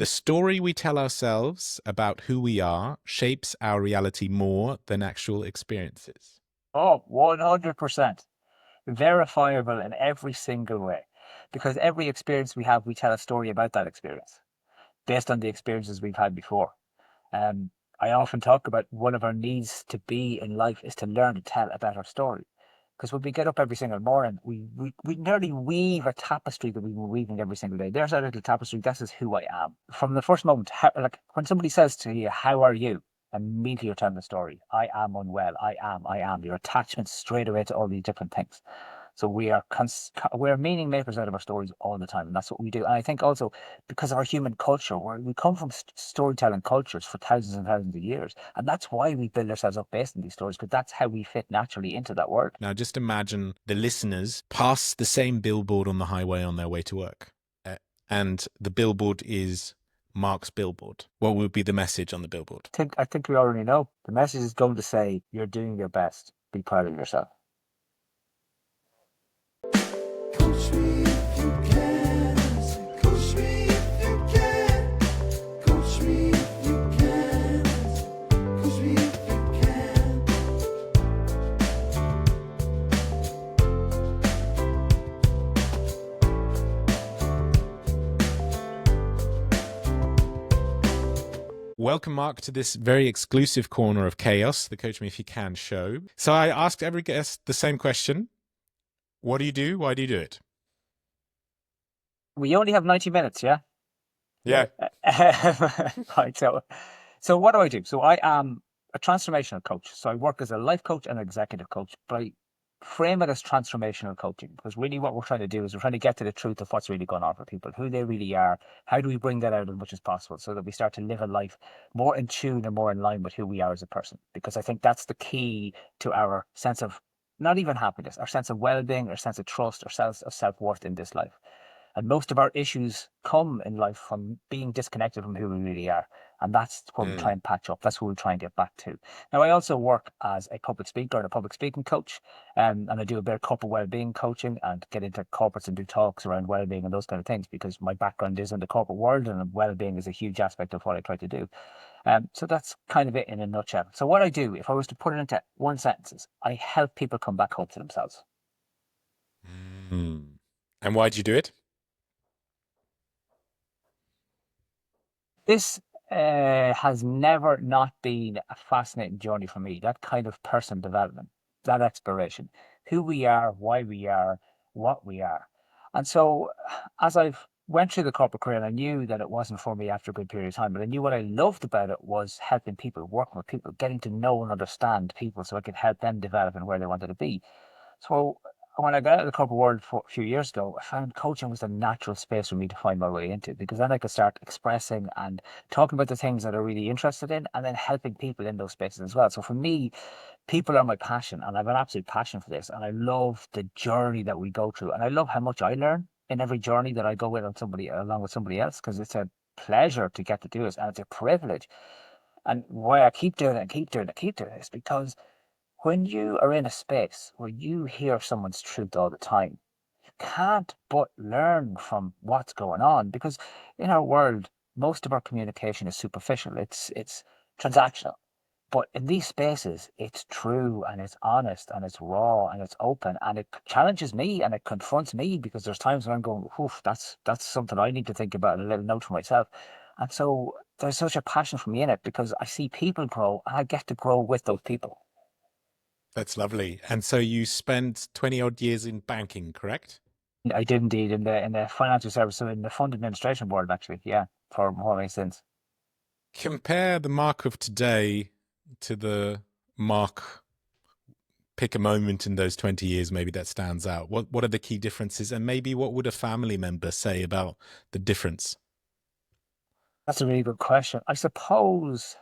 The story we tell ourselves about who we are shapes our reality more than actual experiences. Oh, 100%. Verifiable in every single way. Because every experience we have, we tell a story about that experience based on the experiences we've had before. Um, I often talk about one of our needs to be in life is to learn to tell a better story. Because when we get up every single morning, we nearly weave a tapestry that we've been weaving every single day. There's a little tapestry. This is who I am. From the first moment, like when somebody says to you, "How are you?" Immediately you're telling the story. I am unwell. I am. I am. Your attachment straight away to all these different things. So we're meaning makers out of our stories all the time, and that's what we do. And I think also because of our human culture, we come from storytelling cultures for thousands and thousands of years, and that's why we build ourselves up based on these stories, because that's how we fit naturally into that world. Now, just imagine the listeners pass the same billboard on the highway on their way to work. And the billboard is Mark's billboard. What would be the message on the billboard? I think we already know. The message is going to say, "You're doing your best. Be proud of yourself." Coach me if you can. Coach me if you can. Coach me if you can. Coach me if you can. Welcome, Mark, to this very exclusive corner of chaos, the Coach Me If You Can show. So I asked every guest the same question. What do you do? Why do you do it? We only have 90 minutes, yeah? Yeah. Right. So what do? So I am a transformational coach. So I work as a life coach and executive coach, but I frame it as transformational coaching because really what we're trying to do is we're trying to get to the truth of what's really going on for people, who they really are. How do we bring that out as much as possible so that we start to live a life more in tune and more in line with who we are as a person? Because I think that's the key to our sense of not even happiness, our sense of well-being, our sense of trust, our sense of self-worth in this life. And most of our issues come in life from being disconnected from who we really are. And that's what we try and patch up. That's what we try and get back to. Now, I also work as a public speaker and a public speaking coach. And I do a bit of corporate well-being coaching and get into corporates and do talks around well-being and those kind of things because my background is in the corporate world and well-being is a huge aspect of what I try to do. So that's kind of it in a nutshell. So what I do, if I was to put it into one sentence, is I help people come back home to themselves. And why do you do it? This has never not been a fascinating journey for me. That kind of person development, that exploration, who we are, why we are, what we are. And so as I've went through the corporate career, and I knew that it wasn't for me after a good period of time, but I knew what I loved about it was helping people, working with people, getting to know and understand people so I could help them develop and where they wanted to be. So when I got out of the corporate world a few years ago, I found coaching was a natural space for me to find my way into because then I could start expressing and talking about the things that I'm really interested in and then helping people in those spaces as well. So for me, people are my passion and I have an absolute passion for this. And I love the journey that we go through. And I love how much I learn in every journey that I go with on somebody along with somebody else because it's a pleasure to get to do this and it's a privilege. And why I keep doing it and keep doing it, keep doing it is because when you are in a space where you hear someone's truth all the time, you can't but learn from what's going on because in our world, most of our communication is superficial. It's transactional. But in these spaces, it's true and it's honest and it's raw and it's open and it challenges me and it confronts me because there's times when I'm going, oof, that's something I need to think about and a little note for myself. And so there's such a passion for me in it because I see people grow and I get to grow with those people. That's lovely. And so you spent 20 odd years in banking, correct? I did indeed in the financial service, so in the fund administration board, actually, yeah, for more makes sense. Compare the Mark of today to the Mark. Pick a moment in those 20 years maybe that stands out. What are the key differences? And maybe what would a family member say about the difference? That's a really good question. I suppose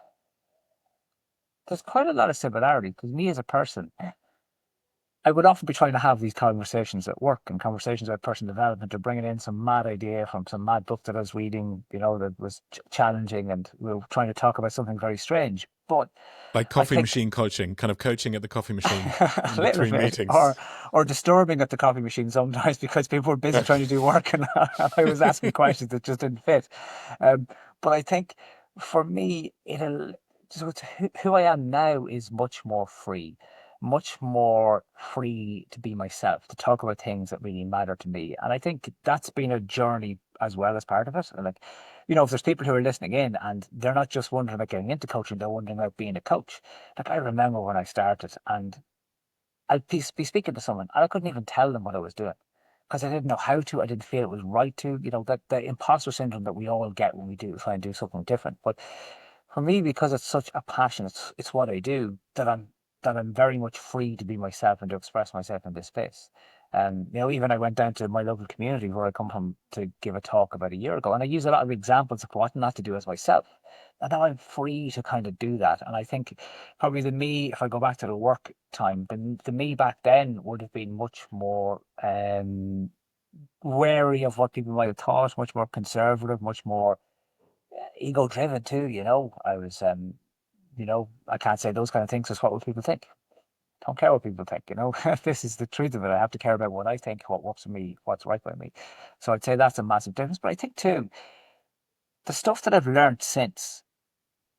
there's quite a lot of similarity because me as a person, I would often be trying to have these conversations at work and conversations about personal development or bringing in some mad idea from some mad book that I was reading, that was challenging, and we were trying to talk about something very strange. But Like I coffee think machine coaching, kind of coaching at the coffee machine a in little between bit, or meetings. disturbing at the coffee machine sometimes because people were busy trying to do work and I was asking questions that just didn't fit. Um, But I think for me, so it's who I am now is much more free to be myself, to talk about things that really matter to me. And I think that's been a journey as well as part of it. And like, if there's people who are listening in and they're not just wondering about getting into coaching, they're wondering about being a coach. Like I remember when I started and I'd be speaking to someone and I couldn't even tell them what I was doing because I didn't know how to. I didn't feel it was right to. That the imposter syndrome that we all get when we do try and do something different. But for me, because it's such a passion, it's what I do that I'm very much free to be myself and to express myself in this space. Even I went down to my local community where I come from to give a talk about a year ago, and I use a lot of examples of what not to do as myself. And now I'm free to kind of do that. And I think probably the me, if I go back to the work time, the me back then would have been much more wary of what people might have thought, much more conservative, much more ego driven too. I was, I can't say those kind of things. Because what will people think? Don't care what people think. This is the truth of it. I have to care about what I think, what works for me, what's right by me. So I'd say that's a massive difference. But I think too, the stuff that I've learned since,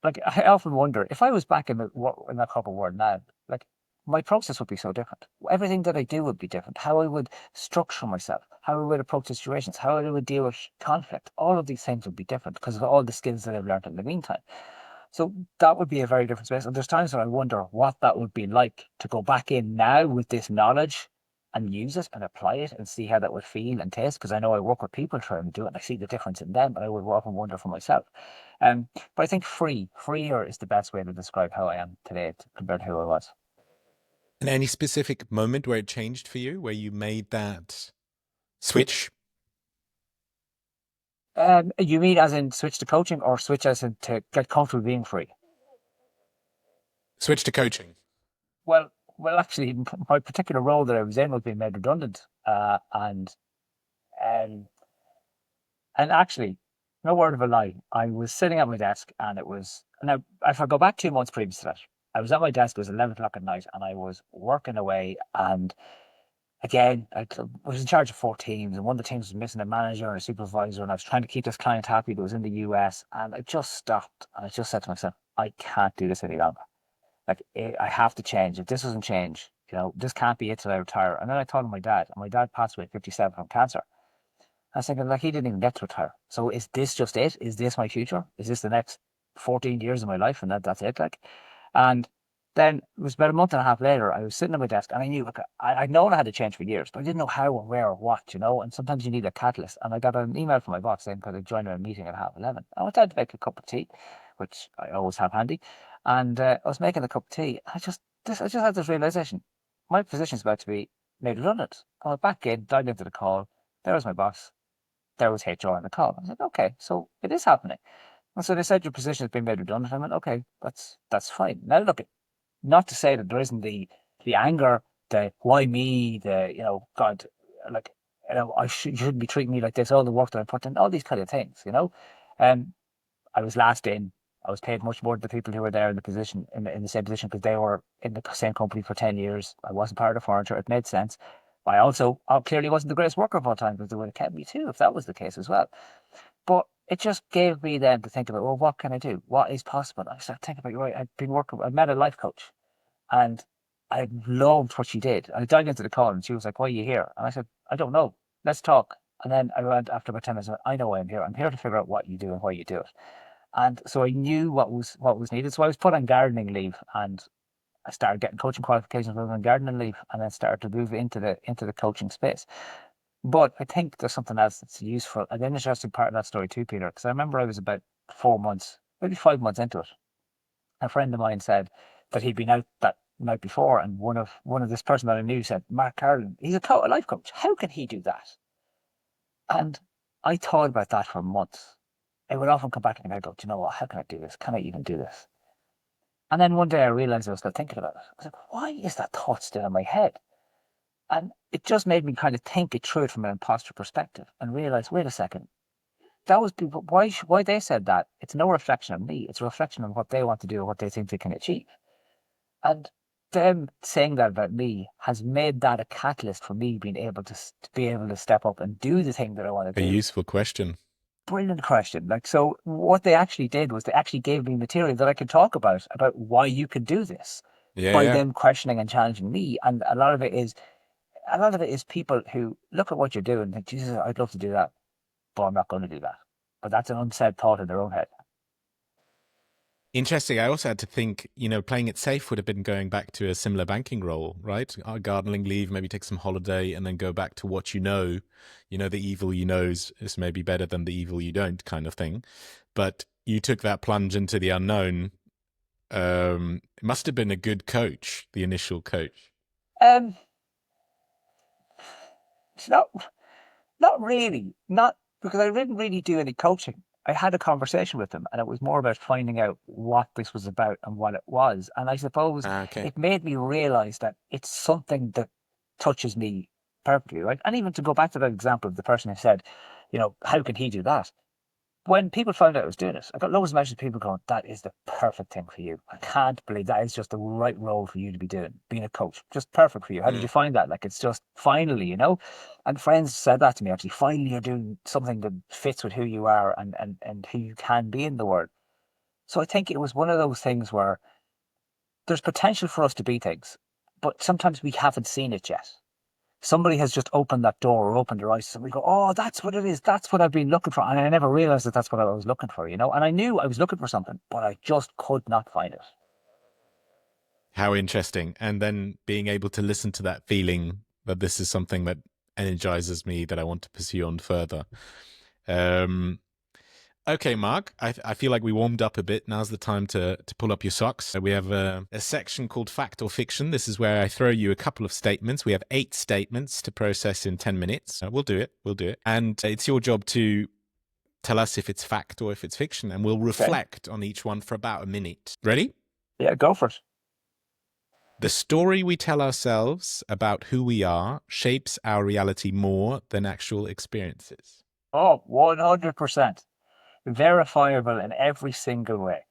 like I often wonder if I was back in that corporate world now, like my process would be so different. Everything that I do would be different. How I would structure myself, how I would approach situations, how I would deal with conflict. All of these things would be different because of all the skills that I've learned in the meantime. So that would be a very different space. And there's times when I wonder what that would be like to go back in now with this knowledge and use it and apply it and see how that would feel and taste. Because I know I work with people trying to do it and I see the difference in them, but I would often wonder for myself. But I think freer is the best way to describe how I am today compared to who I was. And any specific moment where it changed for you, where you made that switch? You mean as in switch to coaching or switch as in to get comfortable being free? Switch to coaching. Actually, my particular role that I was in was being made redundant, um, and actually, no word of a lie, I was sitting at my desk, and it was now. If I go back 2 months previous to that, I was at my desk. It was 11 o'clock at night, and I was working away. And again, I was in charge of 4 teams, and one of the teams was missing a manager and a supervisor, and I was trying to keep this client happy that was in the US. And I just stopped, and I just said to myself, I can't do this any longer. Like I have to change. If this doesn't change, this can't be it till I retire. And then I thought of my dad, and my dad passed away at 57 from cancer. I was thinking, like, he didn't even get to retire. So is this just it? Is this my future? Is this the next 14 years of my life? And that's it, like. And then it was about a month and a half later, I was sitting at my desk and I knew, like, I'd known I had to change for years, but I didn't know how or where or what. And sometimes you need a catalyst. And I got an email from my boss saying, could I join a meeting at 11:30? I went out to make a cup of tea, which I always have handy. And I was making a cup of tea. I just had this realization. My position's about to be made redundant. I went back in, dived into the call. There was my boss. There was HR on the call. I said, okay, so it is happening. And so they said your position has been made redundant. I went, okay, that's fine. Now look, not to say that there isn't the anger, the why me, God, like you shouldn't be treating me like this. All the work that I put in, all these kind of things. I was last in. I was paid much more than the people who were there in the position in the same position because they were in the same company for 10 years. I wasn't part of furniture. It made sense. I clearly wasn't the greatest worker of all time because they would have kept me too if that was the case as well. But it just gave me then to think about, well, what can I do? What is possible? I started thinking about, right, I met a life coach and I loved what she did. I dived into the call and she was like, why are you here? And I said, I don't know. Let's talk. And then I went after about 10 minutes, I know why I'm here. I'm here to figure out what you do and why you do it. And so I knew what was needed. So I was put on gardening leave and I started getting coaching qualifications while on gardening leave and then started to move into the coaching space. But I think there's something else that's useful. An interesting part of that story too, Peter, because I remember I was about 4 months, maybe 5 months into it. A friend of mine said that he'd been out that night before, and one of this person that I knew said, Mark Carolan, he's a life coach. How can he do that? And I thought about that for months. I would often come back and I'd go, do you know what? How can I do this? Can I even do this? And then one day I realized I was still thinking about it. I was like, why is that thought still in my head? And it just made me kind of think it through it from an imposter perspective and realize, wait a second, that was people, why they said that. It's no reflection on me. It's a reflection on what they want to do or what they think they can achieve. And them saying that about me has made that a catalyst for me being able to be able to step up and do the thing that I want to A do. useful question. Brilliant question. Like, so what they actually did was they actually gave me material that I could talk about why you could do this Yeah, by yeah. them questioning and challenging me. And a lot of it is people who look at what you're doing and think, Jesus, I'd love to do that, but I'm not going to do that. But that's an unsaid thought in their own head. Interesting. I also had to think, playing it safe would have been going back to a similar banking role, right? Gardening leave, maybe take some holiday and then go back to what you know. The evil you know is maybe better than the evil you don't kind of thing. But you took that plunge into the unknown. It must have been a good coach, the initial coach. Um, it's not really, not because I didn't really do any coaching. I had a conversation with them, and it was more about finding out what this was about and what it was. And I suppose Ah, okay. it made me realize that it's something that touches me perfectly, right? And even to go back to that example of the person who said, how can he do that? When people found out I was doing it, I got loads of messages of people going, "That is the perfect thing for you. I can't believe that is just the right role for you to be doing, being a coach. Just perfect for you. How did Mm. you find that? Like, it's just finally. And friends said that to me actually. Finally, you're doing something that fits with who you are and who you can be in the world. So I think it was one of those things where there's potential for us to be things, but sometimes we haven't seen it yet. Somebody has just opened that door or opened their eyes and we go, oh, that's what it is. That's what I've been looking for. And I never realized that that's what I was looking for. And I knew I was looking for something, but I just could not find it. How interesting. And then being able to listen to that feeling that this is something that energizes me, that I want to pursue on further. Okay, Mark, I feel like we warmed up a bit. Now's the time to pull up your socks. So we have a section called Fact or Fiction. This is where I throw you a couple of statements. We have 8 statements to process in 10 minutes. We'll do it. We'll do it. And it's your job to tell us if it's fact or if it's fiction. And we'll reflect on each one for about a minute. Ready? Yeah, go for it. The story we tell ourselves about who we are shapes our reality more than actual experiences. Oh, 100%. Verifiable in every single way.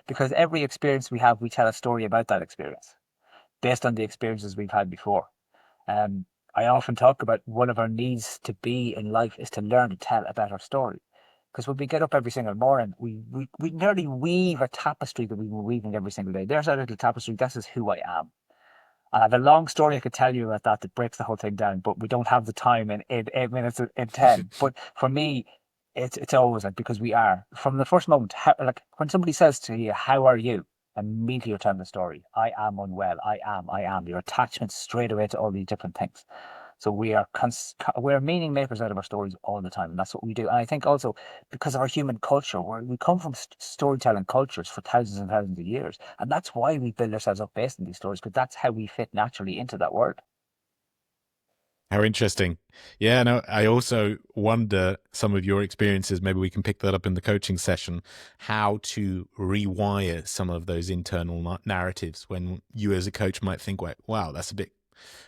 Because every experience we have, we tell a story about that experience based on the experiences we've had before. Um, I often talk about one of our needs to be in life is to learn to tell a better story. Because when we get up every single morning, we nearly weave a tapestry that we've been weaving every single day. There's our little tapestry. This is who I am. And I have a long story I could tell you about that breaks the whole thing down, but we don't have the time in 8 minutes in 10. But for me, it's always like, because we are, from the first moment, like when somebody says to you, how are you? Immediately you're telling the story. I am unwell. I am. Your attachment straight away to all these different things. So we're meaning makers out of our stories all the time, and that's what we do. And I think also because of our human culture, we come from storytelling cultures for thousands and thousands of years, and that's why we build ourselves up based on these stories, because that's how we fit naturally into that world. How interesting. Yeah, no, I also wonder some of your experiences, maybe we can pick that up in the coaching session, how to rewire some of those internal narratives when you as a coach might think, wow, that's a bit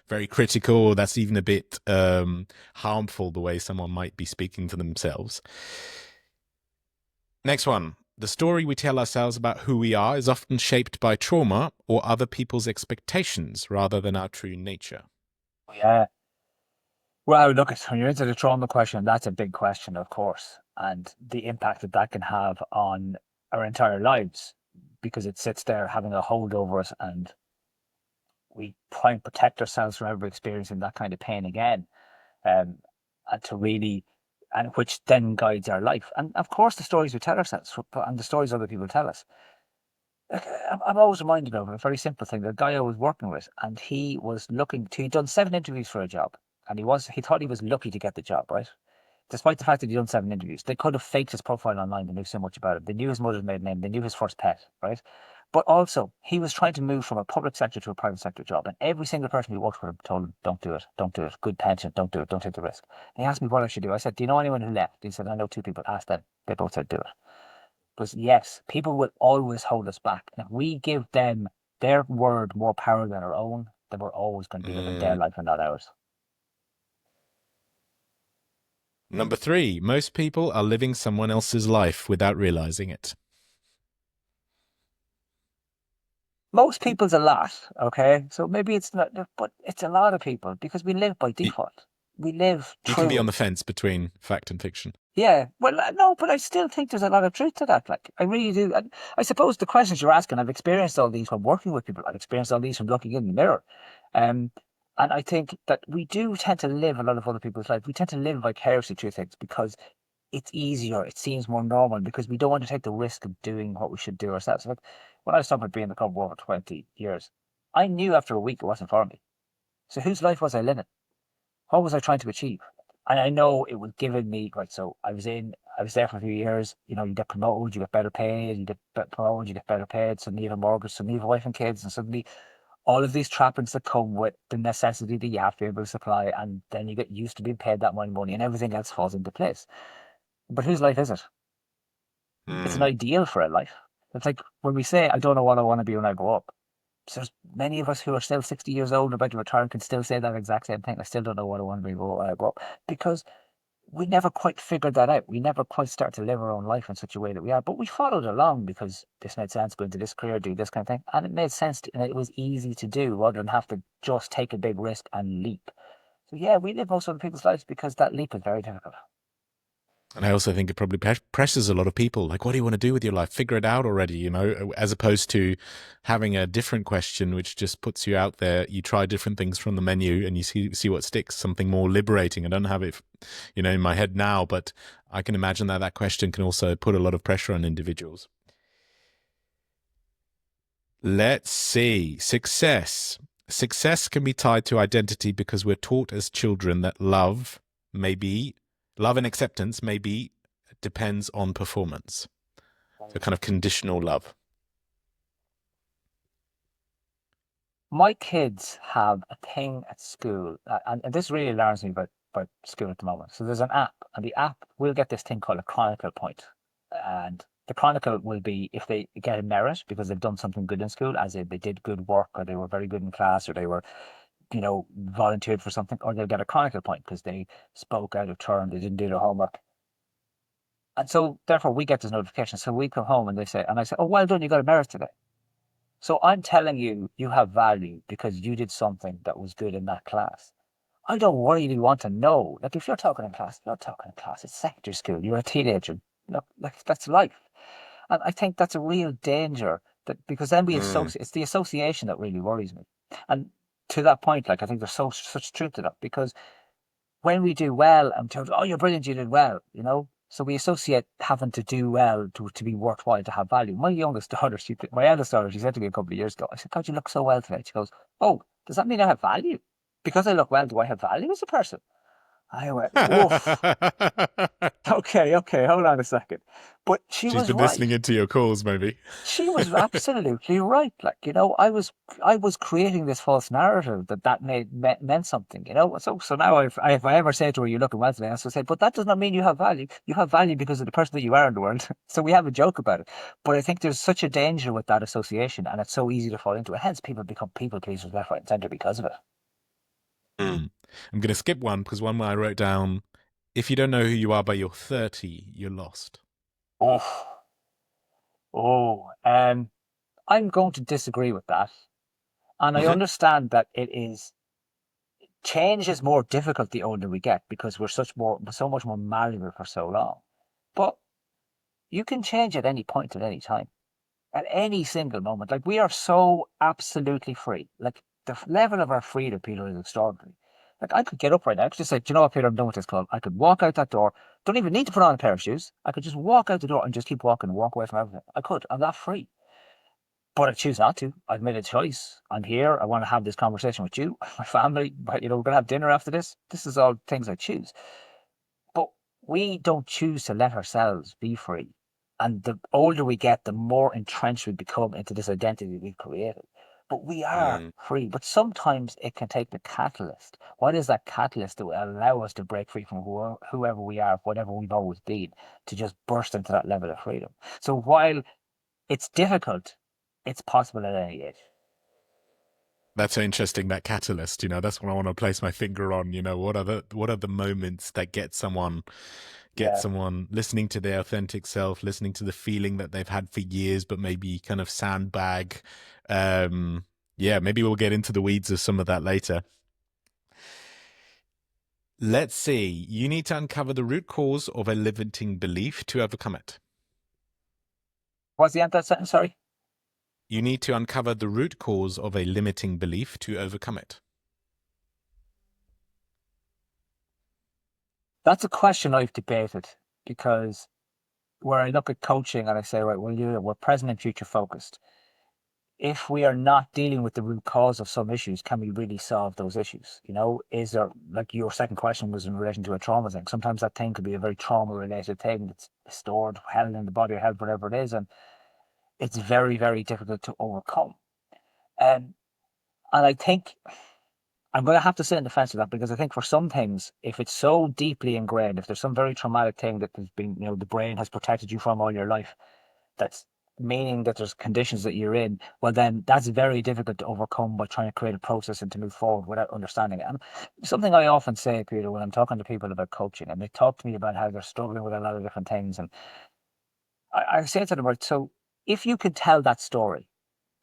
very critical, or that's even a bit harmful, the way someone might be speaking to themselves. Next one. The story we tell ourselves about who we are is often shaped by trauma or other people's expectations rather than our true nature. Yeah. Well, look, when you're into the trauma question, that's a big question, of course, and the impact that that can have on our entire lives, because it sits there having a hold over us, and we try and protect ourselves from ever experiencing that kind of pain again, um, and to really, and which then guides our life. And of course, the stories we tell ourselves and the stories other people tell us. I'm always reminded of a very simple thing. The guy I was working with, and he was he'd done 7 interviews for a job, and he thought he was lucky to get the job, right? Despite the fact that he'd done 7 interviews, they could have faked his profile online. They knew so much about him. They knew his mother's maiden name. They knew his first pet, right? But also, he was trying to move from a public sector to a private sector job. And every single person who worked for him told him, don't do it. Don't do it. Good pension. Don't do it. Don't take the risk. And he asked me what I should do. I said, do you know anyone who left? He said, I know 2 people. Ask them. They both said, do it. Because yes, people will always hold us back. And if we give them their word more power than our own, then we're always going to be living their life and not ours. Number 3, most people are living someone else's life without realizing it. Most people's a lot, okay? So maybe it's not, but it's a lot of people because we live by default. we live You can be through on it. the fence between fact and fiction. Yeah, well, no, but I still think there's a lot of truth to that. Like, I really do. And I suppose the questions you're asking, I've experienced all these from working with people. I've experienced all these from looking in the mirror. Um, and I think that we do tend to live a lot of other people's lives. We tend to live vicariously through things because it's easier. It seems more normal because we don't want to take the risk of doing what we should do ourselves. Like, when I was talking about being in the club for over 20 years, I knew after a week it wasn't for me. So whose life was I living? What was I trying to achieve? And I know it was giving me, right, so I was there for a few years, you know, you get promoted, you get better paid, you get promoted, you get better paid, suddenly you have a mortgage, suddenly you have a wife and kids, and suddenly all of these trappings that come with the necessity that you have to be able to supply, and then you get used to being paid that money and everything else falls into place. But whose life is it? It's an Mm. ideal for a life. It's like when we say, I don't know what I want to be when I grow up. So there's many of us who are still 60 years old about to retire can still say that exact same thing. I still don't know what I want to be when I grow up because we never quite figured that out. We never quite started to live our own life in such a way that we are. But we followed along because this made sense, go into this career, do this kind of thing. And it made sense and it was easy to do rather than have to just take a big risk and leap. So yeah, we live most of the people's lives because that leap is very difficult. And I also think it probably pressures a lot of people. Like, what do you want to do with your life? Figure it out already, you know, as opposed to having a different question, which just puts you out there. You try different things from the menu and you see what sticks, something more liberating. I don't have it, you know, in my head now, but I can imagine that question can also put a lot of pressure on individuals. Let's see. Success. Success can be tied to identity because we're taught as children that love and acceptance maybe depends on performance. So kind of conditional love. My kids have a thing at school, and this really alarms me about school at the moment. So there's an app, and the app will get this thing called a chronicle point. And the chronicle will be if they get a merit because they've done something good in school, as if they did good work, or they were very good in class, or they were, you know, volunteered for something, or they'll get a chronicle point because they spoke out of turn, they didn't do their homework. And so therefore we get this notification. So we come home and they say, and I say, oh, well done, you got a merit today. So I'm telling you, you have value because you did something that was good in that class. I don't really want to know. Like, if you're talking in class, you're talking in class. It's secondary school. You're a teenager. Look, like, that's life. And I think that's a real danger that because then we Mm. associate, it's the association that really worries me. And to that point, like, I think there's such truth to that because when we do well, I'm told, oh, you're brilliant, you did well, you know? So we associate having to do well to be worthwhile, to have value. My youngest daughter, my eldest daughter, she said to me a couple of years ago, I said, God, you look so well today. She goes, oh, does that mean I have value? Because I look well, do I have value as a person? I went, woof. Okay, hold on a second. But she She's was been right. listening into your calls, maybe. She was absolutely right. Like, you know, I was creating this false narrative that meant something, you know. So now if I ever say to her, "You're looking well today," I also say, "But that does not mean you have value. You have value because of the person that you are in the world." So we have a joke about it. But I think there's such a danger with that association, and it's so easy to fall into it. Hence, people become people pleasers left, right, and centre because of it. Mm. I'm going to skip one because one I wrote down, if you don't know who you are by your 30, you're lost. Oh, I'm going to disagree with that, and I Mhm. understand that change is more difficult the older we get because we're so much more malleable for so long. But you can change at any point at any time, at any single moment. Like, we are so absolutely free. Like, the level of our freedom, Peter, is extraordinary. Like, I could get up right now. I could just say, do you know what, Peter, I'm done with this club. I could walk out that door. Don't even need to put on a pair of shoes. I could just walk out the door and just keep walking and walk away from everything. I could. I'm that free. But I choose not to. I've made a choice. I'm here. I want to have this conversation with you, my family. But, you know, we're going to have dinner after this. This is all things I choose. But we don't choose to let ourselves be free. And the older we get, the more entrenched we become into this identity we've created. But we are Mm. free. But sometimes it can take the catalyst. What is that catalyst that will allow us to break free from whoever we are, whatever we've always been, to just burst into that level of freedom? So while it's difficult, it's possible at any age. That's so interesting, that catalyst, you know, that's what I want to place my finger on, you know, what are the moments that get someone Yeah. listening to their authentic self, listening to the feeling that they've had for years, but maybe kind of sandbag. Yeah, maybe we'll get into the weeds of some of that later. Let's see. You need to uncover the root cause of a limiting belief to overcome it. What's the end of that sentence? Sorry. You need to uncover the root cause of a limiting belief to overcome it. That's a question I've debated, because where I look at coaching and I say, right, we're present and future focused. If we are not dealing with the root cause of some issues, can we really solve those issues? You know, is there, like your second question was in relation to a trauma thing. Sometimes that thing could be a very trauma related thing that's stored, held in the body or held whatever it is. And it's very, very difficult to overcome. And I think I'm going to have to sit in the fence with that, because I think for some things, if it's so deeply ingrained, if there's some very traumatic thing that has been, the brain has protected you from all your life, that's meaning that there's conditions that you're in, well, then that's very difficult to overcome by trying to create a process and to move forward without understanding it. And something I often say, Peter, when I'm talking to people about coaching, and they talk to me about how they're struggling with a lot of different things, and I say to them, right, so if you could tell that story,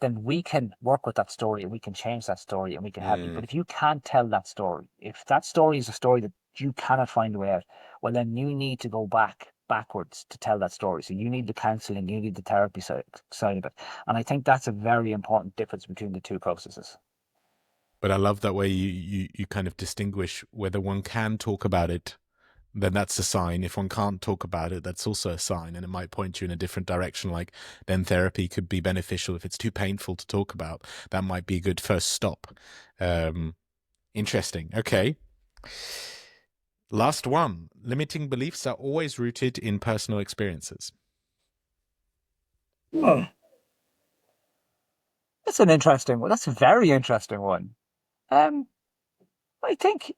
then we can work with that story and we can change that story and we can help you. But if you can't tell that story, if that story is a story that you cannot find a way out, well, then you need to go backwards to tell that story. So you need the counseling, you need the therapy side of it. And I think that's a very important difference between the two processes. But I love that way you kind of distinguish whether one can talk about it, then that's a sign. If one can't talk about it, that's also a sign, and it might point you in a different direction. Like, then therapy could be beneficial. If it's too painful to talk about, that might be a good first stop. Interesting. Okay. Last one. Limiting beliefs are always rooted in personal experiences. Oh. That's an interesting one. That's a very interesting one. I think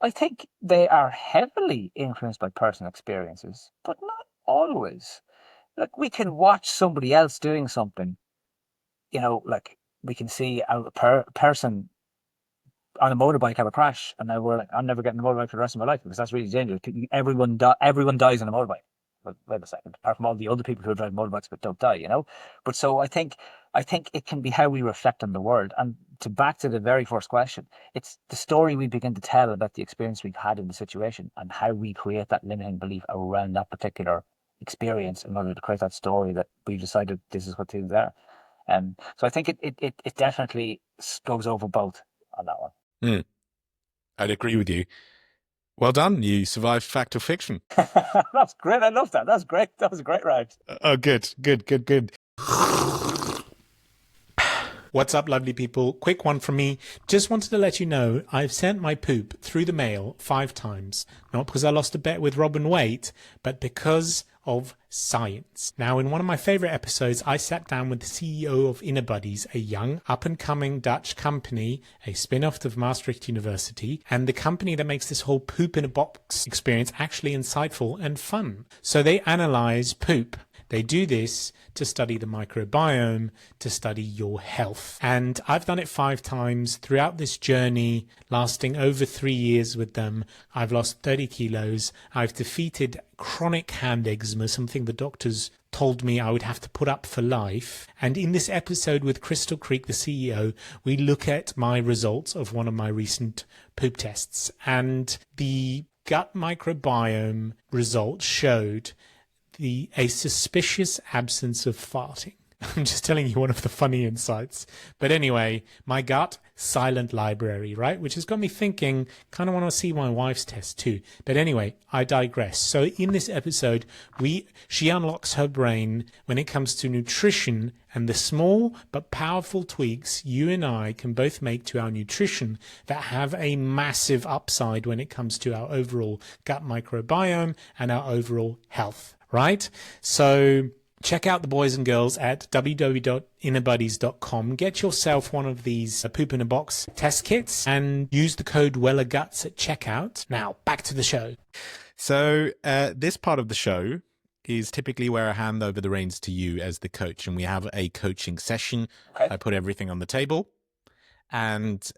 they are heavily influenced by personal experiences, but not always. Like, we can watch somebody else doing something, like we can see a person on a motorbike have a crash, and now we're like, I'm never getting a motorbike for the rest of my life because that's really dangerous. Everyone dies on a motorbike. But wait a second, apart from all the other people who drive motorbikes but don't die, But so I think it can be how we reflect on the world. And back to the very first question, it's the story we begin to tell about the experience we've had in the situation and how we create that limiting belief around that particular experience in order to create that story that we've decided this is what things are. So I think it definitely goes over both on that one. I'd agree with you. Well done. You survived fact or fiction. That's great. I love that. That's great. That was a great ride. Oh, good. What's up, lovely people? Quick one from me. Just wanted to let you know I've sent my poop through the mail 5 times. Not because I lost a bet with Robin Waite, but because of science. Now, in one of my favorite episodes, I sat down with the CEO of InnerBuddies, a young, up-and-coming Dutch company, a spin-off of Maastricht University, and the company that makes this whole poop in a box experience actually insightful and fun. So they analyze poop. They do this to study the microbiome, to study your health. And I've done it 5 times throughout this journey, lasting over 3 years with them. I've lost 30 kilos. I've defeated chronic hand eczema, something the doctors told me I would have to put up for life. And in this episode with Crystal Creek, the CEO, we look at my results of one of my recent poop tests. And the gut microbiome results showed a suspicious absence of farting. I'm just telling you one of the funny insights. But anyway, my gut, silent library, right? Which has got me thinking, kind of want to see my wife's test too. But anyway, I digress. So in this episode, she unlocks her brain when it comes to nutrition and the small but powerful tweaks you and I can both make to our nutrition that have a massive upside when it comes to our overall gut microbiome and our overall health. Right? So check out the boys and girls at www.innerbuddies.com. Get yourself one of these poop in a box test kits and use the code WellerGuts at checkout. Now, back to the show. So this part of the show is typically where I hand over the reins to you as the coach, and we have a coaching session. Okay. I put everything on the table, and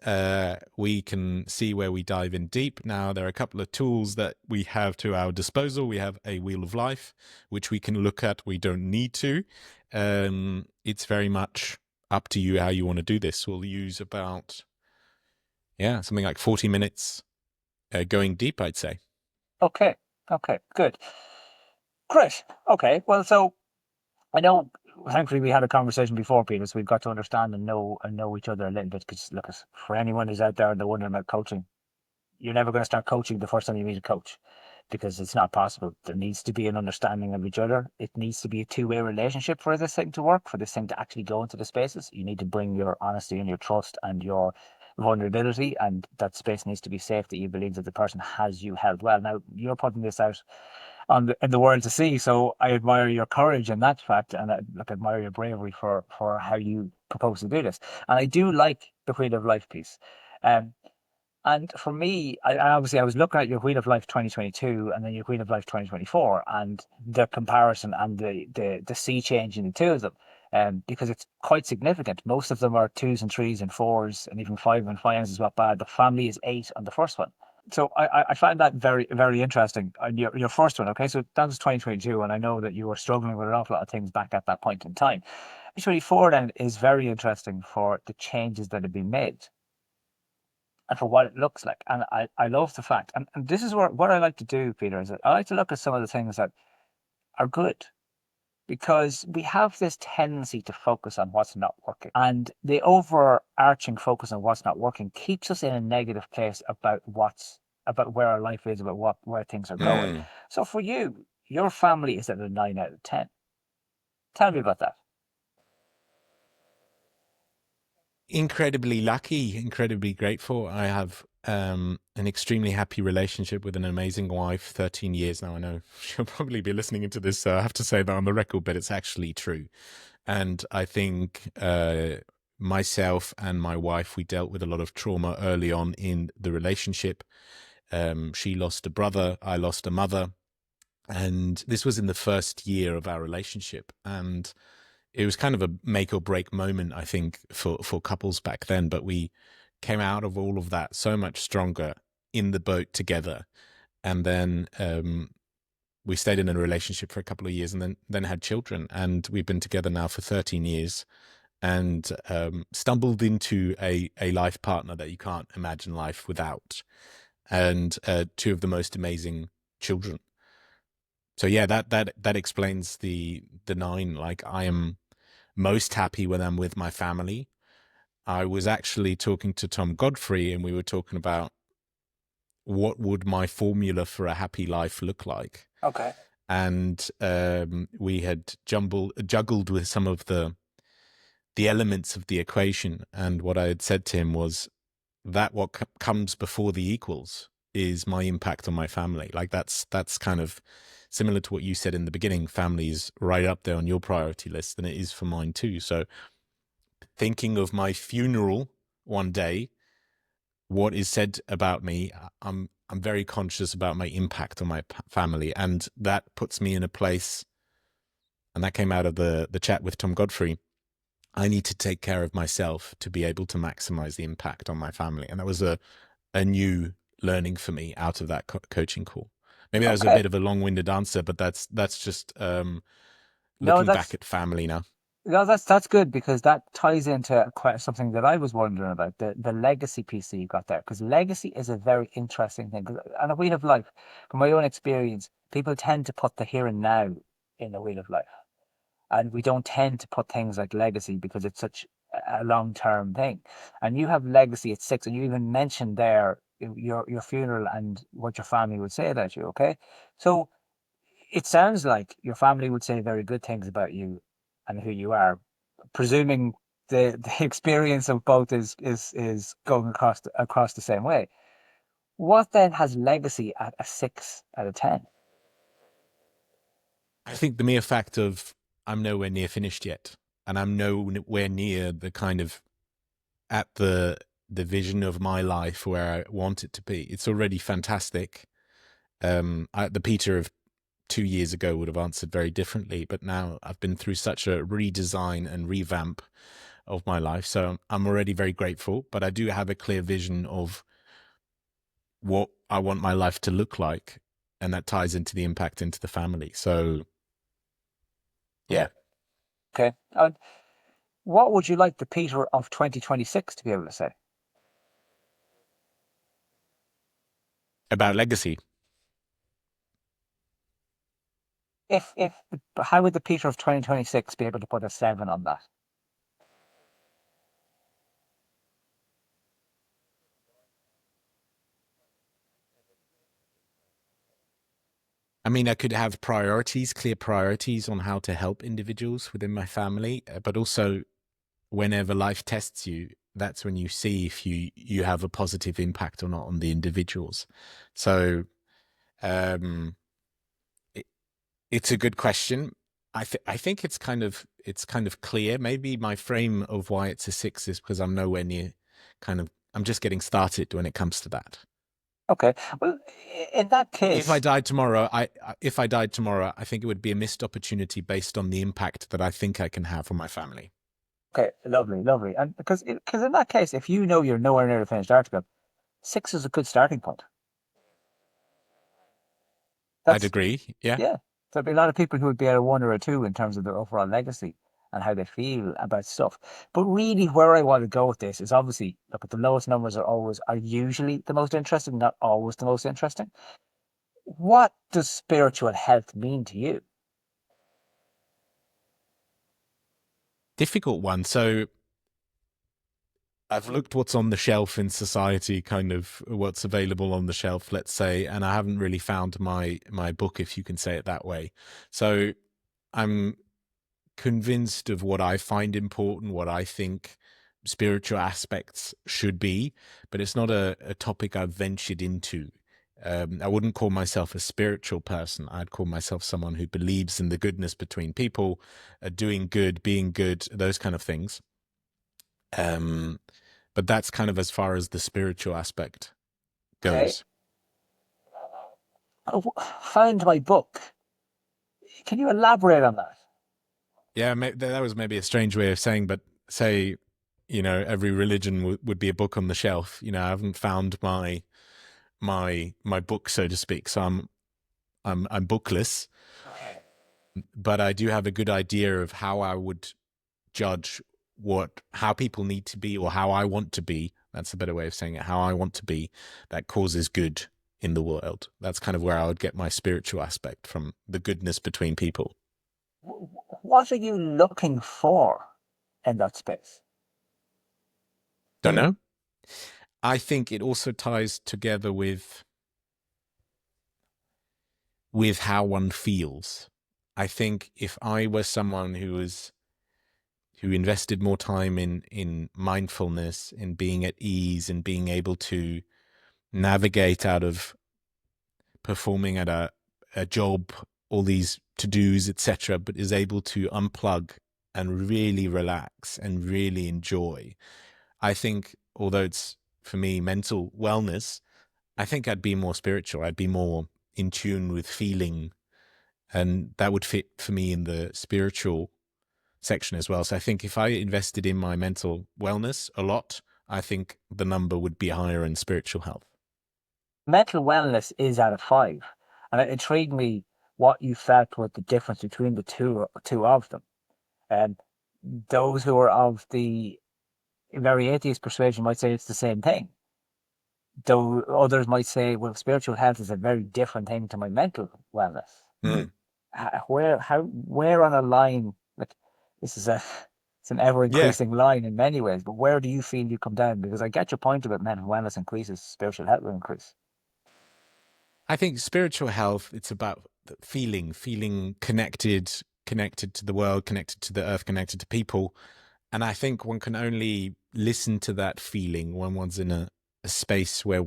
we can see where we dive in deep. Now, there are a couple of tools that we have to our disposal. We have a wheel of life, which we can look at. We don't need to. It's very much up to you how you want to do this. We'll use about, something like 40 minutes going deep, I'd say. Okay. Okay. Good. Great. Okay. Well, so I know, thankfully, we had a conversation before, Peter, so we've got to understand and know each other a little bit. Because look, for anyone who's out there and they're wondering about coaching, you're never going to start coaching the first time you meet a coach, because it's not possible. There needs to be an understanding of each other. It needs to be a two-way relationship for this thing to work, for this thing to actually go into the spaces. You need to bring your honesty and your trust and your vulnerability, and that space needs to be safe, that you believe that the person has you held well. Now, you're putting this out in the world to see, so I admire your courage in that fact, and I admire your bravery for how you propose to do this. And I do like the Wheel of Life piece. Um, and for me, I was looking at your Wheel of Life 2022 and then your Wheel of Life 2024, and the comparison and the sea change in the two of them, because it's quite significant. Most of them are twos and threes and fours, and even five and fives is not bad. The family is eight on the first one. So I find that very, very interesting. And your first one, okay, so that was 2022, and I know that you were struggling with an awful lot of things back at that point in time. 2024 then is very interesting for the changes that have been made and for what it looks like. And I love the fact, and this is what I like to do, Peter, is that I like to look at some of the things that are good, because we have this tendency to focus on what's not working. And the overarching focus on what's not working keeps us in a negative place about where our life is, about where things are going. Mm. So for you, your family is at a 9 out of 10. Tell me about that. Incredibly lucky, incredibly grateful. I have an extremely happy relationship with an amazing wife, 13 years now. I know she'll probably be listening into this, so I have to say that on the record, but it's actually true. And I think myself and my wife, we dealt with a lot of trauma early on in the relationship. She lost a brother, I lost a mother. And this was in the first year of our relationship. And it was kind of a make or break moment, I think, for couples back then. But we came out of all of that so much stronger in the boat together. And then we stayed in a relationship for a couple of years and then had children. And we've been together now for 13 years and stumbled into a life partner that you can't imagine life without. And two of the most amazing children. So yeah, that explains the 9. Like, I am most happy when I'm with my family. I was actually talking to Tom Godfrey, and we were talking about what would my formula for a happy life look like. Okay. And we had juggled with some of the elements of the equation. And what I had said to him was that what comes before the equals is my impact on my family. Like, that's kind of similar to what you said in the beginning. Family is right up there on your priority list, and it is for mine too. So thinking of my funeral one day, what is said about me, I'm very conscious about my impact on my family, and that puts me in a place. And that came out of the chat with Tom Godfrey. I need to take care of myself to be able to maximize the impact on my family, and that was a new learning for me out of that coaching call. Maybe that was a bit of a long-winded answer, but that's just looking back at family now. No, that's good, because that ties into quite something that I was wondering about, the legacy piece that you got there, because legacy is a very interesting thing. And a Wheel of Life, from my own experience, people tend to put the here and now in the Wheel of Life, and we don't tend to put things like legacy because it's such a long-term thing. And you have legacy at 6, and you even mentioned there your funeral and what your family would say about you. Okay, so it sounds like your family would say very good things about you and who you are, presuming the experience of both is going across the same way. What then has legacy at a 6 out of 10? I think the mere fact of I'm nowhere near finished yet, and I'm nowhere near the kind of at the vision of my life where I want it to be. It's already fantastic. The Peter of 2 years ago would have answered very differently, but now I've been through such a redesign and revamp of my life, so I'm already very grateful. But I do have a clear vision of what I want my life to look like, and that ties into the impact into the family. So yeah. Okay. What would you like the Peter of 2026 to be able to say? About legacy. If how would the Peter of 2026 be able to put a 7 on that? I mean, I could have priorities, clear priorities on how to help individuals within my family, but also whenever life tests you, that's when you see if you have a positive impact or not on the individuals. So um, it, it's a good question. I think it's kind of clear. Maybe my frame of why it's a 6 is because I'm nowhere near I'm just getting started when it comes to that. Okay. Well, in that If I case, died tomorrow, if I died tomorrow, I think it would be a missed opportunity based on the impact that I think I can have on my family. okay, lovely, lovely. And because in that case, if you know you're nowhere near the finished article, 6 is a good starting point. I'd That's agree. Yeah. Yeah. There'd be a lot of people who would be at a 1 or a 2 in terms of their overall legacy and how they feel about stuff. But really, where I want to go with this is obviously, look, at the lowest numbers are usually the most interesting, not always the most interesting. What does spiritual health mean to you? Difficult one. So I've looked what's on the shelf in society, kind of what's available on the shelf, let's say, and I haven't really found my book, if you can say it that way. So I'm convinced of what I find important, what I think spiritual aspects should be, but it's not a topic I've ventured into. I wouldn't call myself a spiritual person. I'd call myself someone who believes in the goodness between people, doing good, being good, those kind of things. Um, but that's kind of as far as the spiritual aspect Okay. goes. Found my book. Can you elaborate on that? Yeah, that was maybe a strange way of saying, but say, every religion would be a book on the shelf. I haven't found my book, so to speak. So I'm bookless, but I do have a good idea of how I would judge how people need to be, or how I want to be. That's a better way of saying it. How I want to be that causes good in the world. That's kind of where I would get my spiritual aspect from, the goodness between people. What are you looking for in that space? Don't know. I think it also ties together with how one feels. I think if I were someone who invested more time in mindfulness, in being at ease, and being able to navigate out of performing at a job, all these to-dos, etc., but is able to unplug and really relax and really enjoy. I think, although it's for me mental wellness, I think I'd be more spiritual. I'd be more in tune with feeling, and that would fit for me in the spiritual section as well. So I think if I invested in my mental wellness a lot, I think the number would be higher in spiritual health. Mental wellness is at a 5, and it intrigued me what you felt was the difference between the two of them. And those who are of the very atheist persuasion might say it's the same thing, though others might say, well, spiritual health is a very different thing to my mental wellness. Mm. Where on a line, like, this is it's an ever Yeah, increasing line in many ways, but where do you feel you come down? Because I get your point about mental wellness increases, spiritual health will increase. I think spiritual health, it's about feeling connected to the world, connected to the earth, connected to people. And I think one can only listen to that feeling when one's in a space where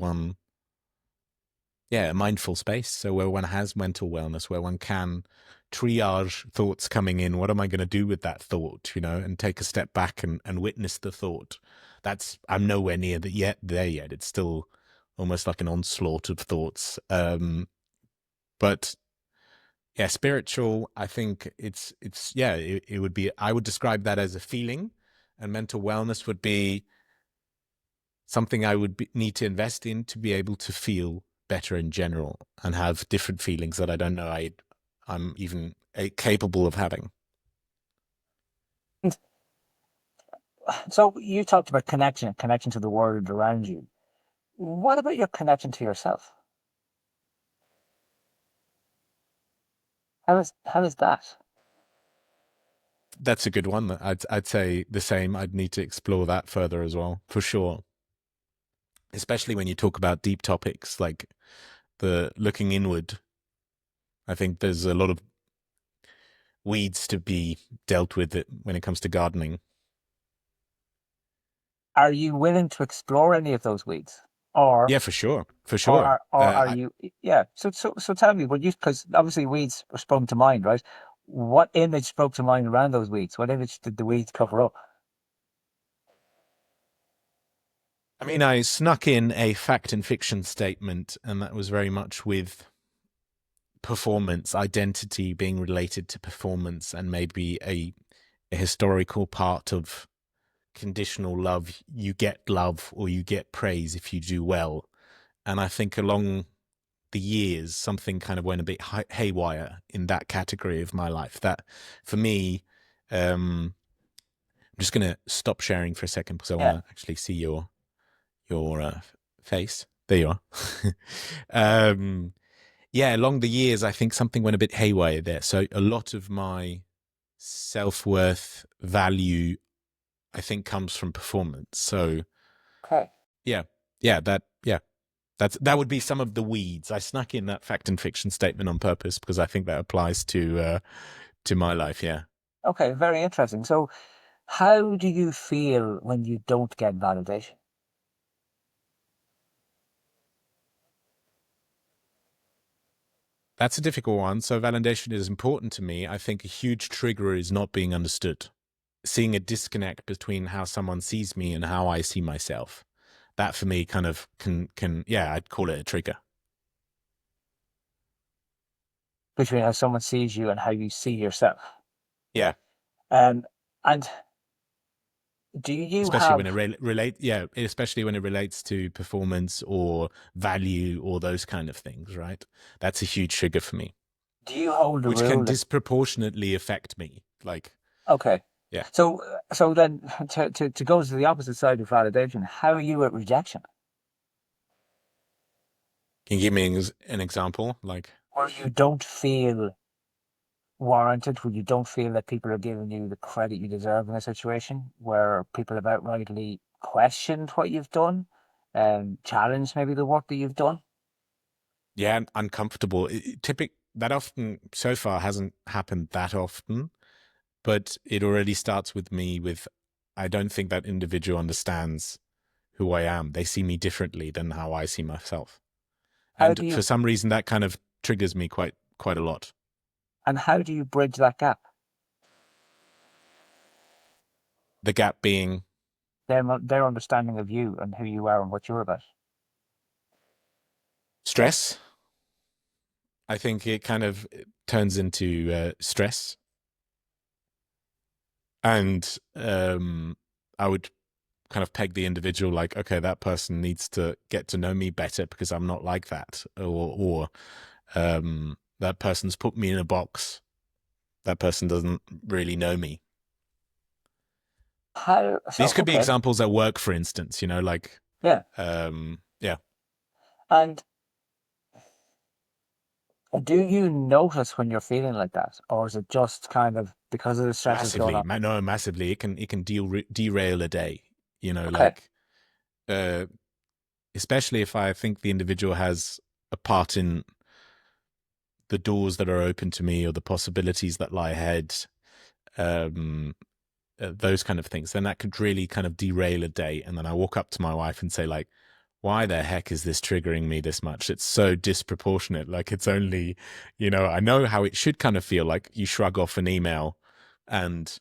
a mindful space. So where one has mental wellness, where one can triage thoughts coming in. What am I going to do with that thought, and take a step back and witness the thought. I'm nowhere near there yet. It's still almost like an onslaught of thoughts. But yeah, spiritual, I think it would be, I would describe that as a feeling, and mental wellness would be something I would need to invest in to be able to feel better in general and have different feelings that I don't know I'm even capable of having. And so you talked about connection to the world around you. What about your connection to yourself? How is that? That's a good one. I'd say the same. I'd need to explore that further as well, for sure. Especially when you talk about deep topics like the looking inward. I think there's a lot of weeds to be dealt with it when it comes to gardening. Are you willing to explore any of those weeds, or Yeah, for sure, for or sure. are or are you? Yeah. So tell me, what you, because obviously weeds are sprung to mind, right? What image spoke to mind around those weeds? What image did the weeds cover up? I mean, I snuck in a fact and fiction statement, and that was very much with performance, identity being related to performance, and maybe a historical part of conditional love. You get love or you get praise if you do well. And I think along the years, something kind of went a bit haywire in that category of my life. That for me, I'm just going to stop sharing for a second because I want Yeah. to actually see your face. There you are. Yeah, along the years, I think something went a bit haywire there. So a lot of my self-worth value, I think, comes from performance. So Okay. yeah, yeah, that would be some of the weeds. I snuck in that fact and fiction statement on purpose because I think that applies to my life. Yeah. Okay. Very interesting. So, how do you feel when you don't get validation? That's a difficult one. So validation is important to me. I think a huge trigger is not being understood. Seeing a disconnect between how someone sees me and how I see myself. That for me kind of can yeah, I'd call it a trigger. Between how someone sees you and how you see yourself. Yeah. Um, and do you Especially when have, it especially when it relates to performance or value or those kind of things, right? That's a huge trigger for me, do you hold the which can rule that, disproportionately affect me. Like, okay. yeah. So then to go to the opposite side of validation, how are you at rejection? Can you give me an example? Like, Where you don't feel warranted, where you don't feel that people are giving you the credit you deserve in a situation where people have outrightly questioned what you've done, challenged maybe the work that you've done? yeah, uncomfortable. That often so far hasn't happened that often, but it already starts with me with I don't think that individual understands who I am. They see me differently than how I see myself. How And do for you some reason that kind of triggers me quite a lot. and how do you bridge that gap? The gap being Their understanding of you and who you are and what you're about. stress. I think it kind of turns into stress. And I would kind of peg the individual like, okay, that person needs to get to know me better because I'm not like that. Or that person's put me in a box. That person doesn't really know me. How These so? could be Okay, examples at work, for instance, like, yeah. yeah. And do you notice when you're feeling like that, or is it just kind of because of the stresses going Massively. on? No, massively. It can derail a day, Okay, like, uh, especially if I think the individual has a part in the doors that are open to me or the possibilities that lie ahead, um, those kind of things, then that could really kind of derail a day. And then I walk up to my wife and say, like, why the heck is this triggering me this much? It's so disproportionate. Like, it's only, I know how it should kind of feel like you shrug off an email and,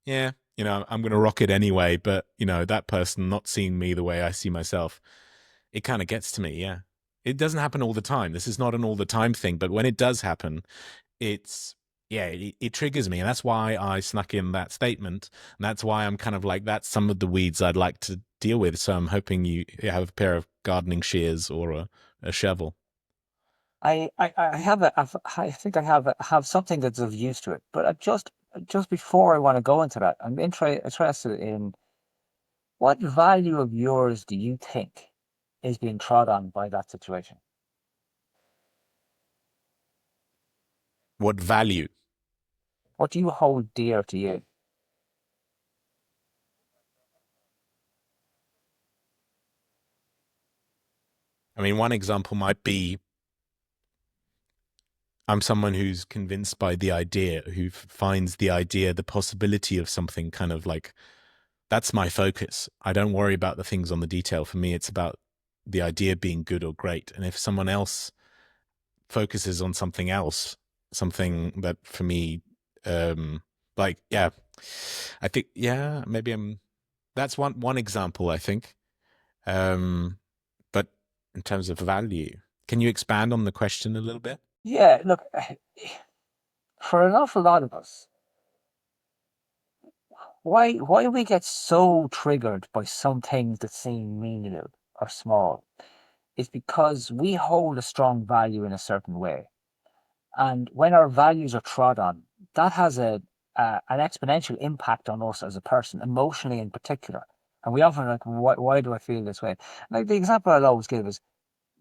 yeah, I'm going to rock it anyway. But, that person not seeing me the way I see myself, it kind of gets to me. Yeah. It doesn't happen all the time. This is not an all the time thing. But when it does happen, it's, yeah, it triggers me. And that's why I snuck in that statement. And that's why I'm kind of like, that's some of the weeds I'd like to deal with. So I'm hoping you have a pair of gardening shears or a shovel. I have I think I have something that's of use to it, but just before I want to go into that, I'm interested in what value of yours do you think is being trod on by that situation? What value? What do you hold dear to you? I mean, one example might be I'm someone who's convinced by the idea, who finds the idea, the possibility of something kind of like, that's my focus. I don't worry about the things on the detail. For me, it's about the idea being good or great. And if someone else focuses on something else, something that for me, like, yeah, I think, yeah, maybe that's one example, I think. But in terms of value, can you expand on the question a little bit? Yeah, look, for an awful lot of us, why we get so triggered by some things that seem menial or small is because we hold a strong value in a certain way. And when our values are trod on, that has an exponential impact on us as a person, emotionally in particular. And we often are like, why do I feel this way? Like the example I'll always give is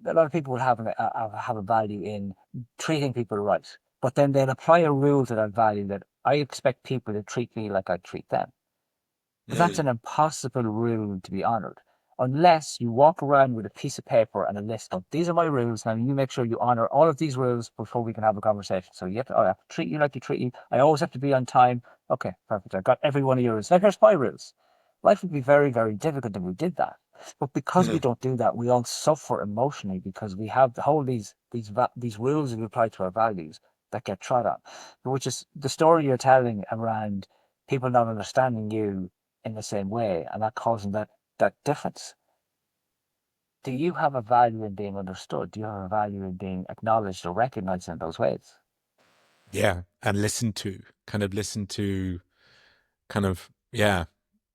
a lot of people will have a value in treating people right, but then they'll apply a rule to that value that I expect people to treat me like I treat them. But that's an impossible rule to be honored unless you walk around with a piece of paper and a list of these are my rules. Now you make sure you honor all of these rules before we can have a conversation. So I have to treat you like you treat you. I always have to be on time. Okay, perfect. I got every one of yours. Now here's my rules. Life would be very, very difficult if we did that. But because we don't do that, we all suffer emotionally because we have the whole these rules we apply to our values that get trod on, which is the story you're telling around people not understanding you in the same way and that causing that difference. Do you have a value in being understood? Do you have a value in being acknowledged or recognized in those ways? Yeah. And listen to, kind of, yeah,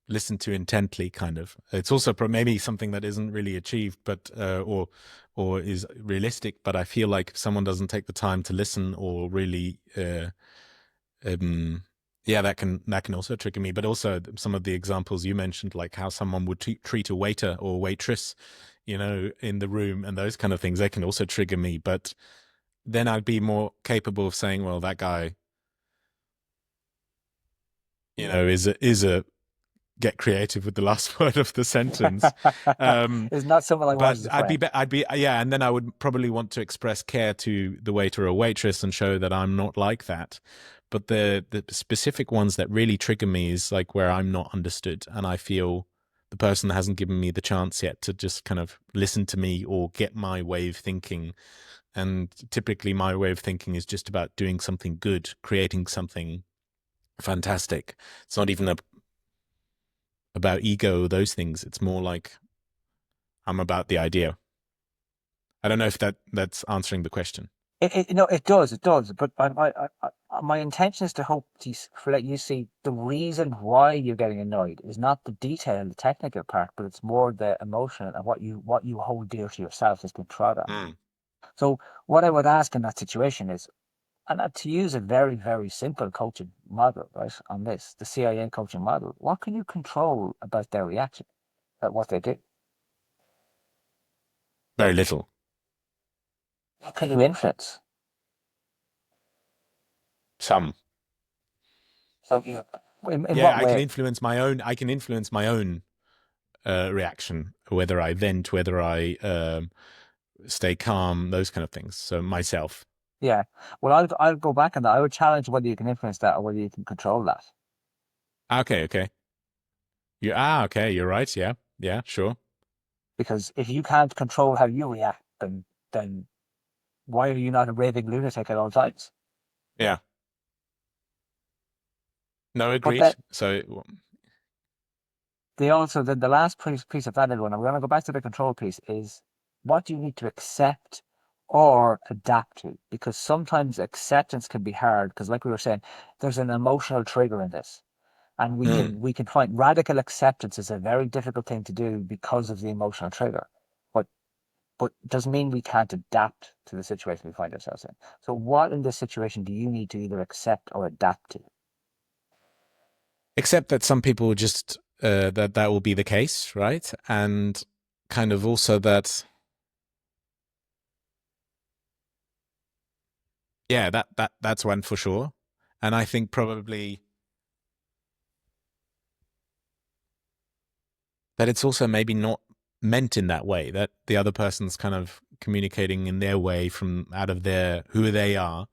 listen to intently, kind of. It's also maybe something that isn't really achieved, but, or is realistic, but I feel like if someone doesn't take the time to listen or really, yeah, that can also trigger me. But also some of the examples you mentioned, like how someone would treat a waiter or waitress, in the room, and those kind of things, they can also trigger me. But then I'd be more capable of saying, well, that guy, is a get creative with the last word of the sentence. It's not someone I want But as a I'd be, friend. I'd be, yeah, and then I would probably want to express care to the waiter or waitress and show that I'm not like that. But the specific ones that really trigger me is like where I'm not understood, and I feel the person hasn't given me the chance yet to just kind of listen to me or get my way of thinking. And typically, my way of thinking is just about doing something good, creating something fantastic. It's not even about ego or those things. It's more like I'm about the idea. I don't know if that's answering the question. It does. But my intention is to hope to let you see the reason why you're getting annoyed is not the detail, the technical part, but it's more the emotional and what you hold dear to yourself has been trod on. Mm. So what I would ask in that situation is, and to use a very, very simple coaching model, right, on this, the CIA coaching model, what can you control about their reaction, at what they do? Very little. What can you influence? Some. So in Yeah, what I can way? influence my own. I can influence my own reaction, whether I vent, whether I stay calm, those kind of things. So myself. Yeah. Well, I'll go back on that. I would challenge whether you can influence that or whether you can control that. Okay, okay. Okay, you're right. Yeah, yeah, sure. Because if you can't control how you react, then why are you not a raving lunatic at all times? Yeah. No, But agreed. that So the last piece of that little one, I'm going to go back to the control piece, is what do you need to accept or adapt to? Because sometimes acceptance can be hard because, like we were saying, there's an emotional trigger in this. And we mm. can we can find radical acceptance is a very difficult thing to do because of the emotional trigger. But it doesn't mean we can't adapt to the situation we find ourselves in. So what in this situation do you need to either accept or adapt to? Except that some people just that will be the case, right? And kind of also that, Yeah, that's one for sure. And I think probably that it's also maybe not meant in that way, that the other person's kind of communicating in their way from out of their who they are,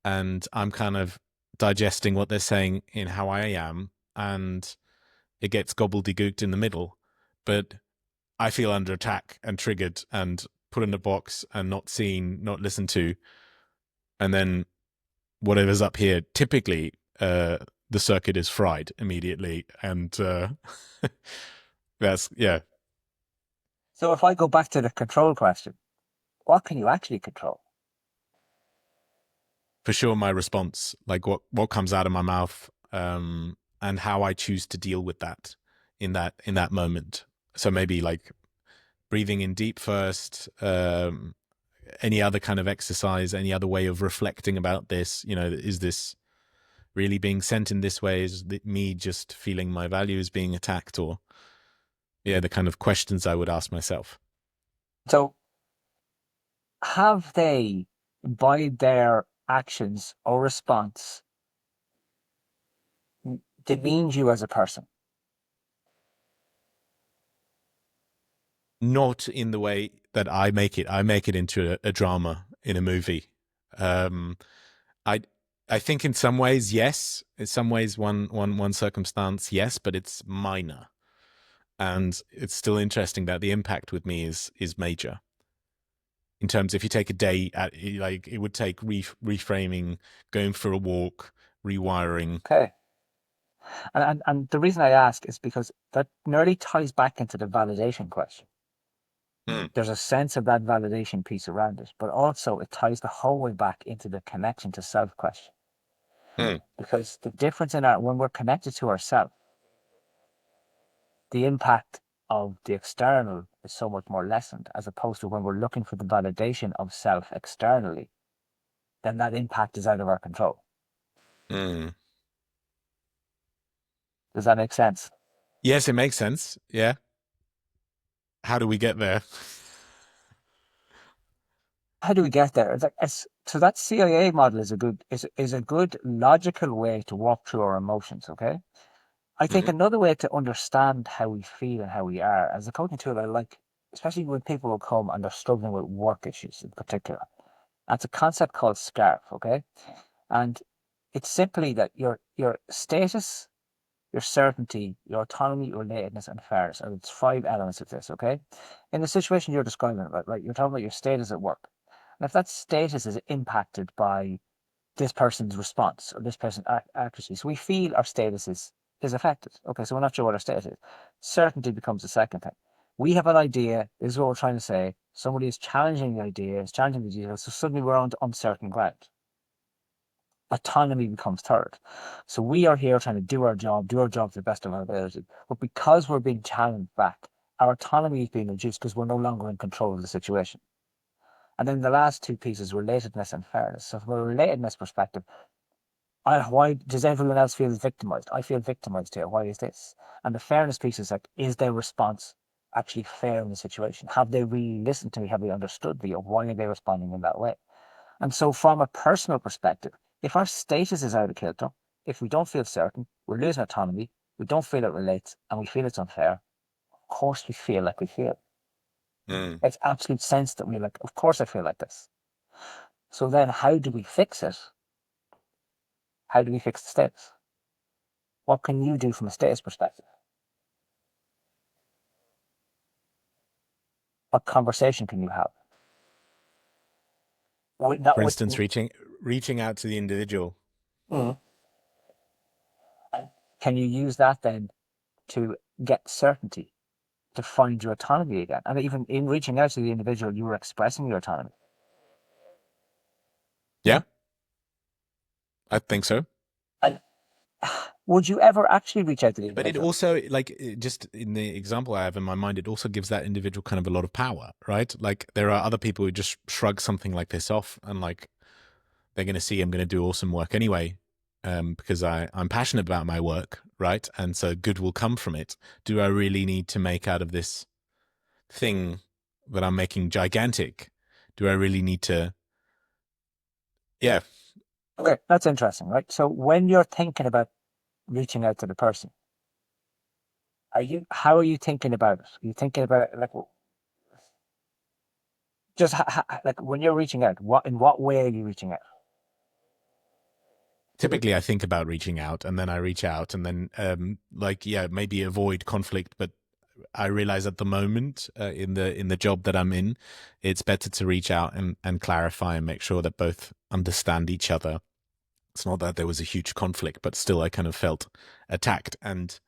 and I'm kind of digesting what they're saying in how I am, and it gets gobbledygooked in the middle. But I feel under attack and triggered and put in a box and not seen, not listened to, and then whatever's up here, typically the circuit is fried immediately, and that's yeah. So if I go back to the control question, what can you actually control? For sure, my response, like what comes out of my mouth, and how I choose to deal with that in that moment. So maybe like breathing in deep first, any other kind of exercise, any other way of reflecting about this, is this really being sent in this way? Is it me just feeling my values being attacked? Or the kind of questions I would ask myself. So have they, by their actions or response, demeaned you as a person? Not in the way that I make it. I make it into a drama in a movie. I think in some ways, yes. In some ways, one circumstance, yes, but it's minor, and it's still interesting that the impact with me is major. In terms, if you take a day, like it would take reframing, going for a walk, rewiring. Okay. And the reason I ask is because that nearly ties back into the validation question. There's a sense of that validation piece around it, but also it ties the whole way back into the connection to self question. Because the difference in when we're connected to ourselves, the impact of the external is so much more lessened, as opposed to when we're looking for the validation of self externally, then that impact is out of our control. Does that make sense? Yes, it makes sense. Yeah. How do we get there? How do we get there? It's like so that CIA model is a good logical way to walk through our emotions. Okay, I think another way to understand how we feel and how we are, as a coaching tool, I like, especially when people will come and they're struggling with work issues in particular. That's a concept called SCARF. Okay, and it's simply that your status, your certainty, your autonomy, relatedness, and fairness. And it's 5 elements of this. Okay, in the situation you're describing, right? You're talking about your status at work. And if that status is impacted by this person's response or this person's accuracy, so we feel our status is affected. Okay, so we're not sure what our status is. Certainty becomes the second thing. We have an idea, this is what we're trying to say. Somebody is challenging the idea, is challenging the details, so suddenly we're on uncertain ground. Autonomy becomes third. So we are here trying to do our job to the best of our ability. But because we're being challenged back, our autonomy is being reduced because we're no longer in control of the situation. And then the last two pieces, relatedness and fairness. So from a relatedness perspective, why does everyone else feel victimized? I feel victimized here. Why is this? And the fairness piece is like, is their response actually fair in the situation? Have they really listened to me? Have they understood me? Or why are they responding in that way? And so from a personal perspective, if our status is out of kilter, if we don't feel certain, we're losing autonomy, we don't feel it relates, and we feel it's unfair, of course we feel like we feel. It's absolute sense that we're like, of course I feel like this. So then how do we fix it? How do we fix the status? What can you do from a status perspective? What conversation can you have? For instance, reaching out to the individual. Can you use that then to get certainty, to find your autonomy again? And even in reaching out to the individual, you were expressing your autonomy. Yeah, I think so. Would you ever actually reach out to the individual? But it also, like, just in the example I have in my mind, it also gives that individual kind of a lot of power, right? Like, there are other people who just shrug something like this off, and like, they're going to see I'm going to do awesome work anyway, because I'm passionate about my work, right? And so good will come from it. Do I really need to make out of this thing that I'm making gigantic? Do I really need to? Yeah, Okay, that's interesting, right? So when you're thinking about reaching out to the person, how are you thinking about it? Are you thinking about it like just like when you're reaching out, in what way are you reaching out? Typically, I think about reaching out, and then I reach out, and then yeah, maybe avoid conflict. But I realize at the moment, in the job that I'm in, it's better to reach out and clarify and make sure that both understand each other. It's not that there was a huge conflict, but still I kind of felt attacked. And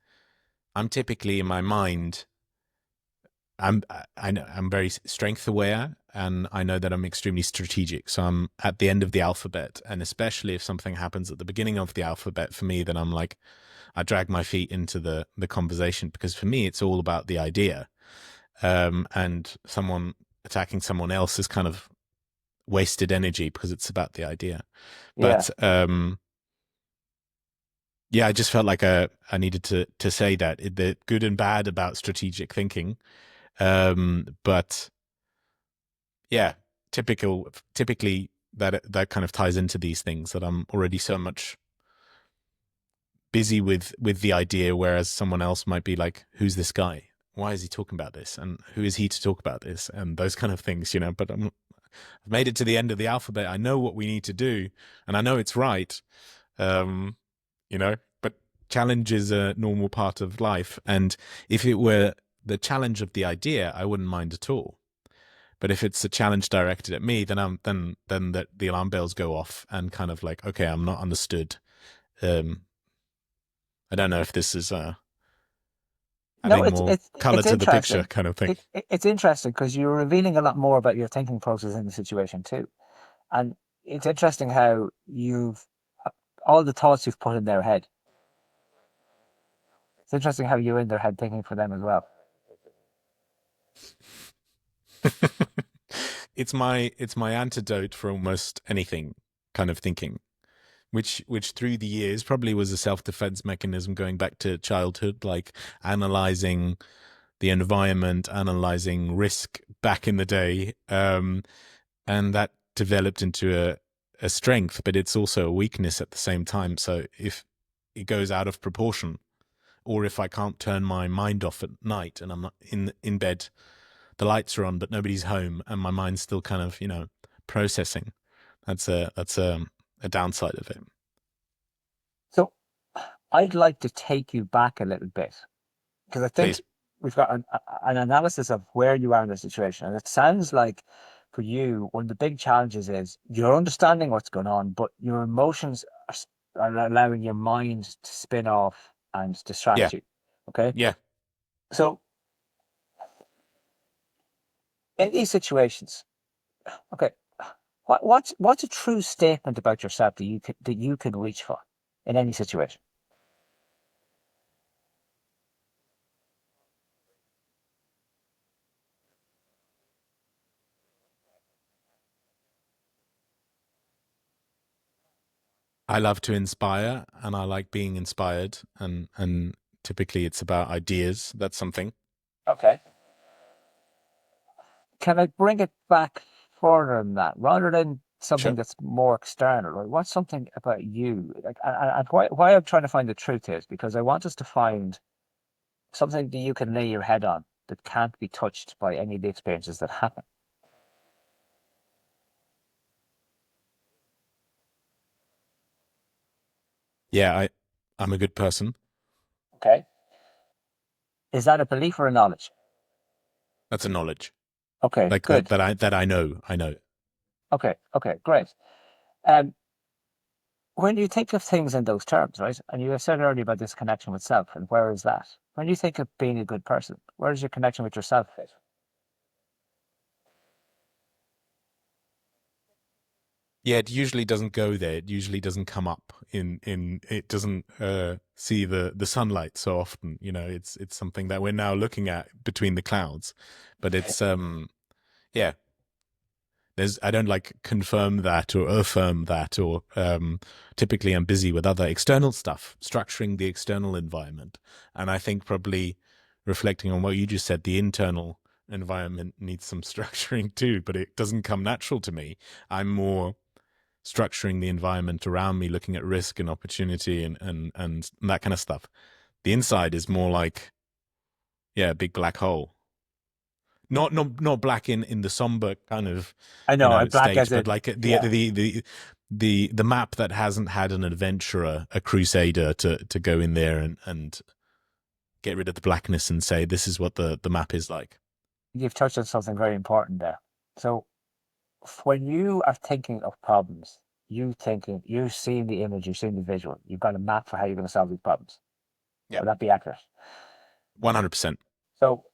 I'm typically in my mind, I know I'm very strength aware, and I know that I'm extremely strategic. So I'm at the end of the alphabet, and especially if something happens at the beginning of the alphabet for me, then I'm like, I drag my feet into the conversation, because for me it's all about the idea. And someone attacking someone else is kind of wasted energy because it's about the idea. Yeah. But yeah, I just felt like I needed to say that the good and bad about strategic thinking. But yeah, typically that kind of ties into these things, that I'm already so much busy with the idea, whereas someone else might be like, who's this guy? Why is he talking about this? And who is he to talk about this? And those kind of things, you know. But I've made it to the end of the alphabet. I know what we need to do, and I know it's right. You know, but challenge is a normal part of life. And if it were the challenge of the idea, I wouldn't mind at all. But if it's a challenge directed at me, then the alarm bells go off, and kind of like, okay, I'm not understood. I don't know if this is No, adding more color it's to the picture, interesting. kind of thing. It's interesting because you're revealing a lot more about your thinking process in the situation too. And it's interesting how all the thoughts you've put in their head. It's interesting how you're in their head thinking for them as well. It's my antidote for almost anything kind of thinking, which through the years probably was a self-defense mechanism going back to childhood, like analyzing the environment, analyzing risk back in the day, and that developed into a strength, but it's also a weakness at the same time. So if it goes out of proportion, or if I can't turn my mind off at night and I'm not in bed, the lights are on but nobody's home, and my mind's still kind of, you know, processing, that's a downside of it. So I'd like to take you back a little bit because I think Please. we've got an analysis of where you are in the situation. And it sounds like for you, one of the big challenges is you're understanding what's going on, but your emotions are allowing your mind to spin off and Yeah. distract you. Okay. Yeah. So in these situations, okay, what's a true statement about yourself that you can reach for in any situation? I love to inspire, and I like being inspired, and typically it's about ideas. That's something. Okay. Can I bring it back further than that, rather than something Sure. that's more external? Right? What's something about you? Like, and why I'm trying to find the truth is because I want us to find something that you can lay your head on that can't be touched by any of the experiences that happen. Yeah, I'm a good person. Okay. Is that a belief or a knowledge? That's a knowledge. Okay, Like good. that I know. Okay, okay, great. Um, when you think of things in those terms, right, and you said earlier about this connection with self, and where is that? When you think of being a good person, where does your connection with yourself fit? Yeah, it usually doesn't go there. It usually doesn't come up in it doesn't see the sunlight so often. You know, it's something that we're now looking at between the clouds. But it's yeah, I don't like confirm that or affirm that, or typically I'm busy with other external stuff, structuring the external environment. And I think probably reflecting on what you just said, the internal environment needs some structuring too, but it doesn't come natural to me. I'm more structuring the environment around me, looking at risk and opportunity and that kind of stuff. The inside is more like, yeah, a big black hole. Not black in the somber kind of, I know, black state, as but in, like yeah. the map that hasn't had an adventurer, a crusader to go in there and get rid of the blackness and say, this is what the map is like. You've touched on something very important there. So when you are thinking of problems, you're seeing the image, you're seeing the visual, you've got a map for how you're going to solve these problems. Yeah. Would that be accurate? 100%. So,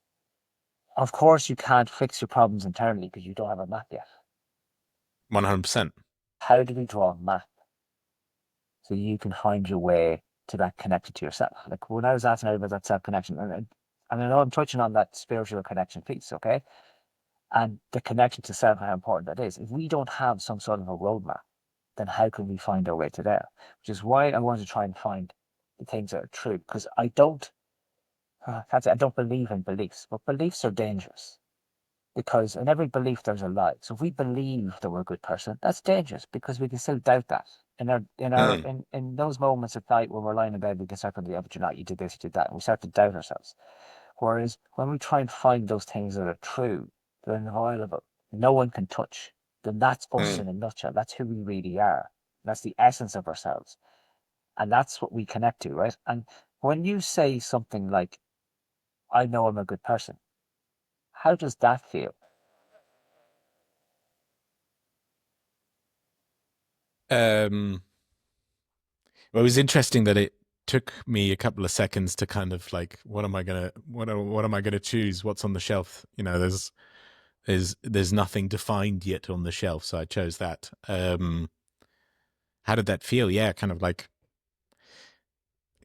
of course, you can't fix your problems internally because you don't have a map yet. 100%. How do we draw a map so you can find your way to that connection to yourself? Like when I was asking about that self-connection, and I know I'm touching on that spiritual connection piece, okay? And the connection to self, how important that is. If we don't have some sort of a roadmap, then how can we find our way to there? Which is why I want to try and find the things that are true. Because I don't believe in beliefs, but beliefs are dangerous. Because in every belief there's a lie. So if we believe that we're a good person, that's dangerous because we can still doubt that. In those moments at night when we're lying in bed, we can start to, yeah, but you're not, you did this, you did that, and we start to doubt ourselves. Whereas when we try and find those things that are true, they're inviolable, no one can touch, then that's us in a nutshell. That's who we really are. That's the essence of ourselves. And that's what we connect to, right? And when you say something like, I know I'm a good person, how does that feel? Well, it was interesting that it took me a couple of seconds to kind of like, what am I gonna choose? What's on the shelf? There's nothing defined yet on the shelf, so I chose that. How did that feel? Yeah, kind of like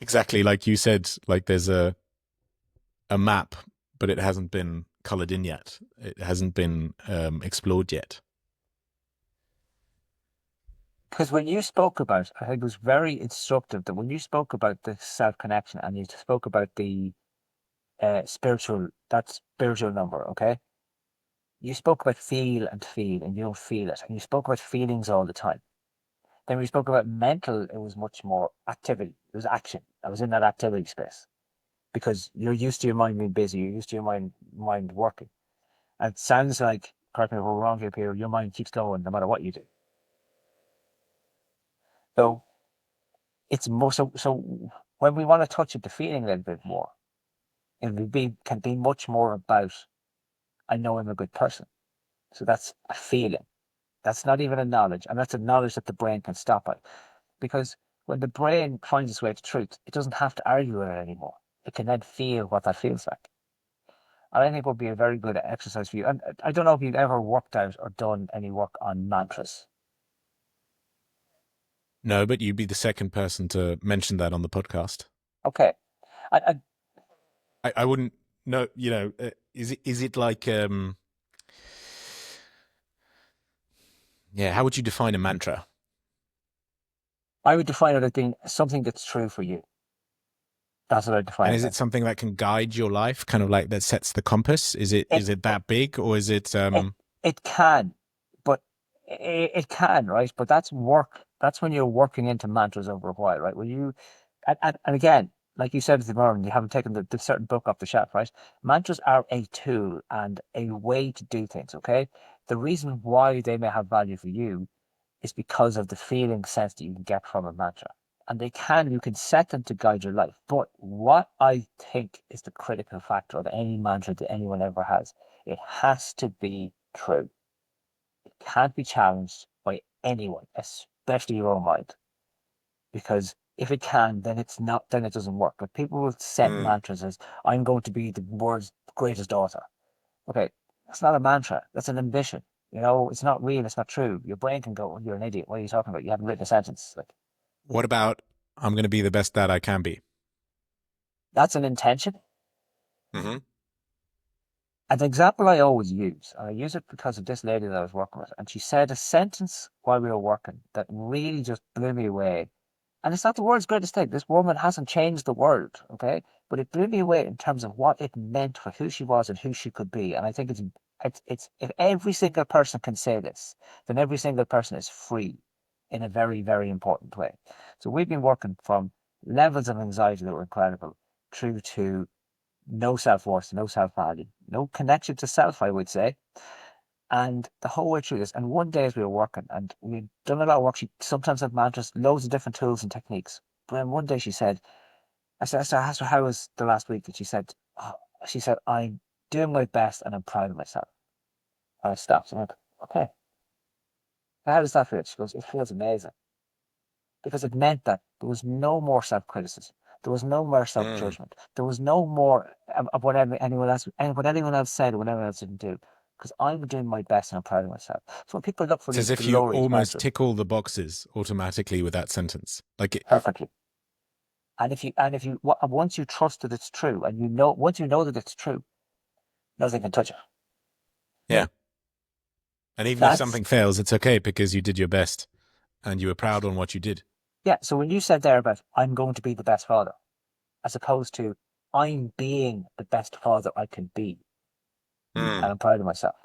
exactly like you said, like there's a map, but it hasn't been colored in yet. It hasn't been explored yet. Because when you spoke about, I think it was very instructive that when you spoke about the self-connection and you spoke about the spiritual number, okay? You spoke about feel and you don't feel it. And you spoke about feelings all the time. Then when we spoke about mental, it was much more activity. It was action. I was in that activity space. Because you're used to your mind being busy, you're used to your mind working. And it sounds like, correct me if we're wrong here, Peter, your mind keeps going no matter what you do. So it's more so when we want to touch at the feeling a little bit more, can be much more about, I know I'm a good person. So that's a feeling. That's not even a knowledge, and that's a knowledge that the brain can stop at. Because when the brain finds its way to truth, it doesn't have to argue with it anymore. It can then feel what that feels like. And I think would be a very good exercise for you. And I don't know if you've ever worked out or done any work on mantras. No, but you'd be the second person to mention that on the podcast. Okay. I wouldn't know, is it like, how would you define a mantra? I would define it as being something that's true for you. That's what I define. And is it something that can guide your life, kind of like that sets the compass? Is it that big, or is it? It can, but it can, right? But that's work. That's when you're working into mantras over a while, right? When you, and again, like you said at the moment, you haven't taken the certain book off the shelf, right? Mantras are a tool and a way to do things, okay? The reason why they may have value for you is because of the feeling sense that you can get from a mantra. And you can set them to guide your life. But what I think is the critical factor of any mantra that anyone ever has, it has to be true. It can't be challenged by anyone, especially your own mind. Because if it can, then then it doesn't work. But people will set mantras as, I'm going to be the world's greatest author. Okay, that's not a mantra, that's an ambition. It's not real, it's not true. Your brain can go, you're an idiot. What are you talking about? You haven't written a sentence. Like, what about, I'm going to be the best dad I can be? That's an intention. Mm-hmm. An example I always use, and I use it because of this lady that I was working with, and she said a sentence while we were working that really just blew me away. And it's not the world's greatest thing. This woman hasn't changed the world, okay? But it blew me away in terms of what it meant for who she was and who she could be. And I think it's if every single person can say this, then every single person is free. in a very, very important way. So we've been working from levels of anxiety that were incredible through to no self-worth, no self-value, no connection to self, I would say. And the whole way through this, and one day as we were working, and we'd done a lot of work, she sometimes had mantras, loads of different tools and techniques. But then one day she said, I asked her, how was the last week? And she said, I'm doing my best and I'm proud of myself. And I stopped. I'm like, okay, how does that feel? She goes, it feels amazing. Because it meant that there was no more self-criticism. There was no more self-judgment. There was no more of what anyone else, and what anyone else said, or what anyone else didn't do. Because I'm doing my best and I'm proud of myself. So when people look for It's these as if you glorious almost mantras, tick all the boxes automatically with that sentence. Like perfectly. And if you once you trust that it's true, and once you know that it's true, nothing can touch it. yeah. And even if something fails, it's okay because you did your best and you were proud on what you did. Yeah. So when you said there about I'm going to be the best father, as opposed to I'm being the best father I can be, and I'm proud of myself.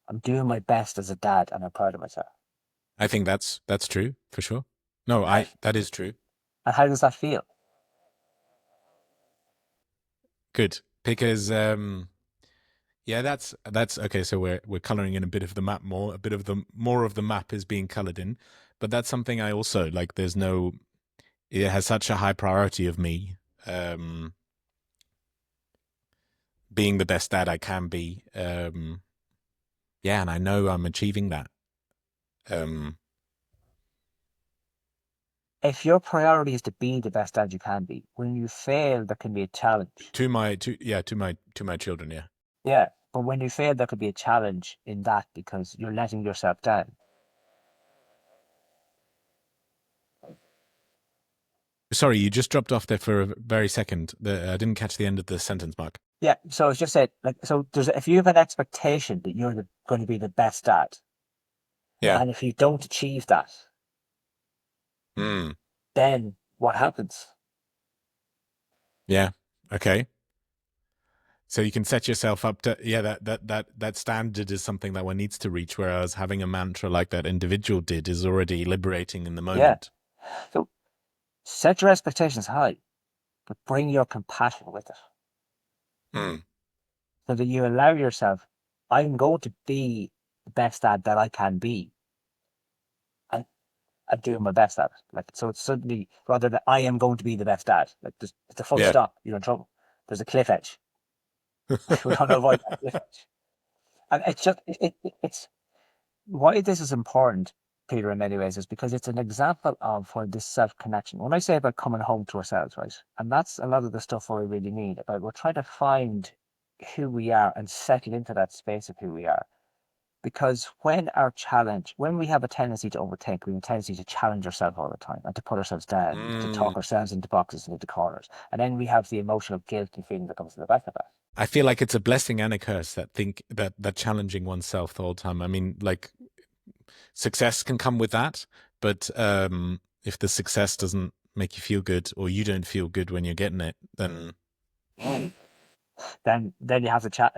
I'm doing my best as a dad, and I'm proud of myself. I think that's true for sure. No, that is true. And how does that feel? Good, because yeah, that's okay. So we're coloring in a bit of the map more. A bit of the more of the map is being colored in, but that's something I also like. It has such a high priority of me, being the best dad I can be. Yeah, and I know I'm achieving that. If your priority is to be the best dad you can be, when you fail, there can be a challenge. To my children, yeah. Yeah, but when you fail, there could be a challenge in that because you're letting yourself down. Sorry, you just dropped off there for a very second. I didn't catch the end of the sentence, Mark. Yeah, so it's just said, like, so if you have an expectation that you're going to be the best dad, yeah, and if you don't achieve that, then what happens? Yeah. Okay. So you can set yourself up to, that standard is something that one needs to reach, whereas having a mantra like that individual did is already liberating in the moment. Yeah. So set your expectations high, but bring your compassion with it. So that you allow yourself, I'm going to be the best dad that I can be. And I'm doing my best at it. Like, so it's suddenly, rather than I am going to be the best dad, like it's a full stop, you're in trouble. There's a cliff edge. We want to avoid that cliff edge. And it's just, it's why this is important, Peter, in many ways, is because it's an example of where this self-connection, when I say about coming home to ourselves, right? And that's a lot of the stuff where we really need about, we're trying to find who we are and settle into that space of who we are. Because when we have a tendency to overthink, we have a tendency to challenge ourselves all the time and to put ourselves down, to talk ourselves into boxes and into corners. And then we have the emotional guilt and feeling that comes in the back of that. I feel like it's a blessing and a curse that challenging oneself the whole time. I mean, like, success can come with that, but if the success doesn't make you feel good, or you don't feel good when you're getting it, then you have to chat.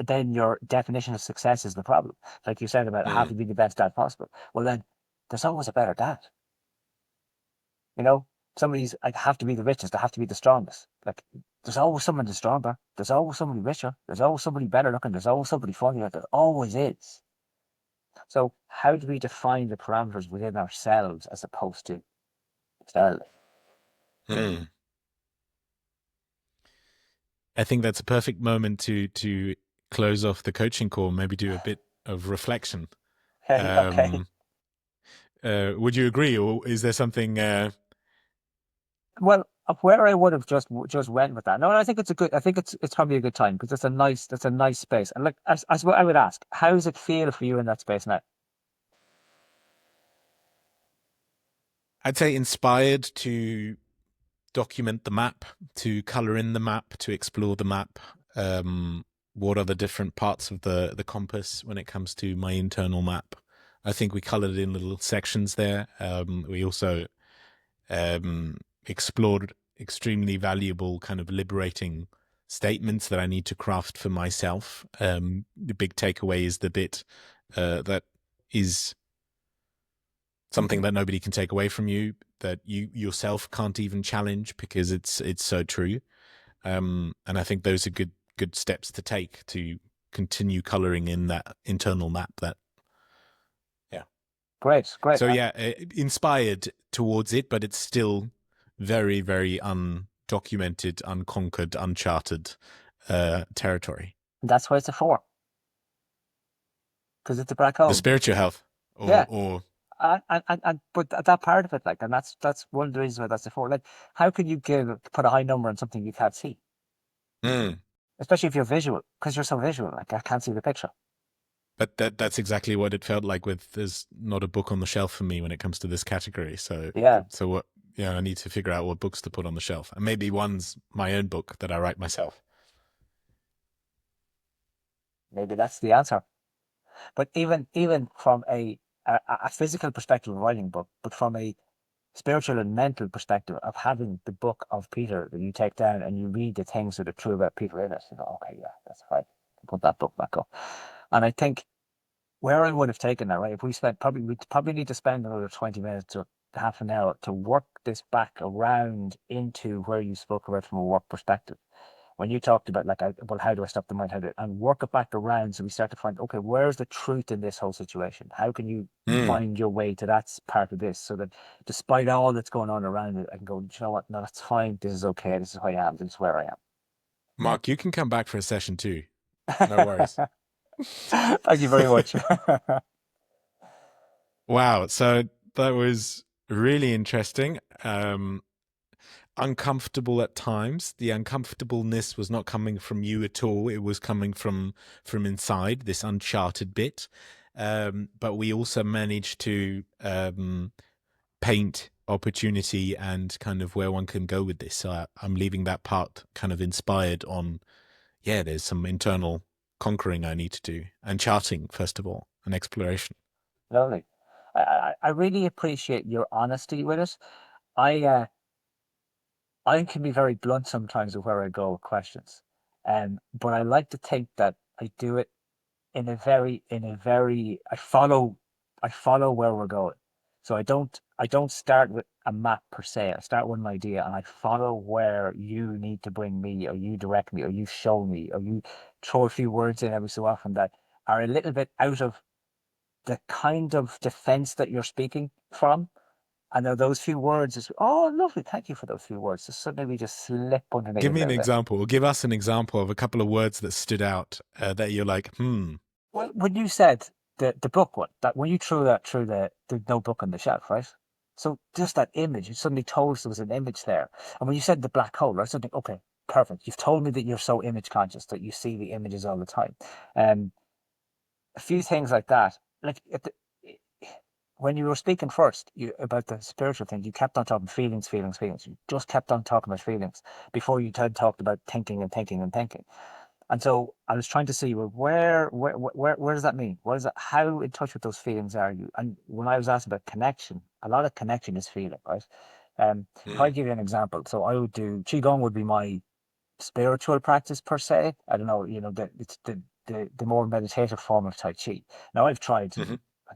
Then your definition of success is the problem. Like you said about having to be the best dad possible. Well, then there's always a better dad. You know, somebody's like have to be the richest, they have to be the strongest. Like there's always somebody stronger, there's always somebody richer, there's always somebody better looking, there's always somebody funnier, there always is. So how do we define the parameters within ourselves as opposed to externally? I think that's a perfect moment to close off the coaching call, maybe do a bit of reflection. Okay. Would you agree, or is there something? Well, where I would have just went with that. No, I think it's probably a good time because that's a nice space. And like, as what I would ask, how does it feel for you in that space now? I'd say inspired to document the map, to color in the map, to explore the map. What are the different parts of the compass when it comes to my internal map? I think we colored it in little sections there. We also explored extremely valuable kind of liberating statements that I need to craft for myself. The big takeaway is the bit that is something that nobody can take away from you, that you yourself can't even challenge because it's so true. And I think those are good steps to take to continue coloring in that internal map. That Great. so yeah, inspired towards it, but it's still very, very undocumented, unconquered, uncharted territory. That's why it's a 4. Because it's a black The hole. spiritual health, Yeah. or And but that part of it, like, and that's one of the reasons why that's a 4. Like, how can you put a high number on something you can't see? Especially if you're visual, because you're so visual. Like, I can't see the picture. But that's exactly what it felt like with there's not a book on the shelf for me when it comes to this category. So Yeah. So what? Yeah, I need to figure out what books to put on the shelf, and maybe one's my own book that I write myself. Maybe that's the answer. But even from a physical perspective of writing a book, but from a spiritual and mental perspective of having the book of Peter that you take down and you read the things that are true about Peter in it, you go, okay, yeah, that's right. Put that book back up. And I think where I would have taken that, right, if we'd probably need to spend another 20 minutes or half an hour to work this back around into where you spoke about from a work perspective. When you talked about, like, well, how do I stop the mind? And work it back around, so we start to find, okay, where's the truth in this whole situation? How can you find your way to that part of this, so that despite all that's going on around it, I can go, you know what? No, that's fine. This is okay. This is who I am. This is where I am. Mark, you can come back for a session too. No worries. Thank you very much. Wow. So that was really interesting. Uncomfortable at times. The uncomfortableness was not coming from you at all. It was coming from inside, this uncharted bit. But we also managed to paint opportunity and kind of where one can go with this. So I'm leaving that part kind of inspired on, yeah, there's some internal conquering I need to do, and charting, first of all, and exploration. Lovely. I really appreciate your honesty with it. I can be very blunt sometimes with where I go with questions. But I like to think that I do it in a very I follow where we're going. So I don't start with a map per se. I start with an idea and I follow where you need to bring me, or you direct me, or you show me, or you throw a few words in every so often that are a little bit out of the kind of defense that you're speaking from. And now those few words is, oh, lovely, thank you for those few words. So suddenly we just slip underneath Give a me an little bit. example, or give us an example of a couple of words that stood out that you're like, Well, when you said the book one, that when you threw that through the no book on the shelf, right? So just that image, it suddenly told us there was an image there. And when you said the black hole, I was thinking, okay, perfect. You've told me that you're so image conscious that you see the images all the time. A few things like that. Like when you were speaking first about the spiritual thing, you kept on talking feelings. You just kept on talking about feelings before you talked about thinking and thinking and thinking. And so I was trying to see, well, where does that mean? What is that? How in touch with those feelings are you? And when I was asked about connection, a lot of connection is feeling, right? If I give you an example, so I would do Qigong would be my spiritual practice per se. I don't know, it's the more meditative form of Tai Chi. Now I've tried,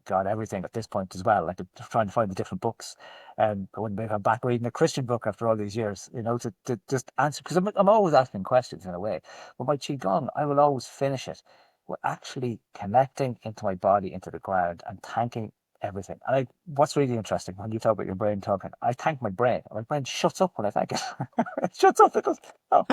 God, everything at this point as well. Like, trying to find the different books. I wouldn't maybe I'm back reading a Christian book after all these years, to just answer, because I'm always asking questions in a way. But my Qigong, I will always finish it with actually connecting into my body, into the ground, and thanking everything. And what's really interesting when you talk about your brain talking, I thank my brain. My brain shuts up when I thank it. It shuts up because, oh,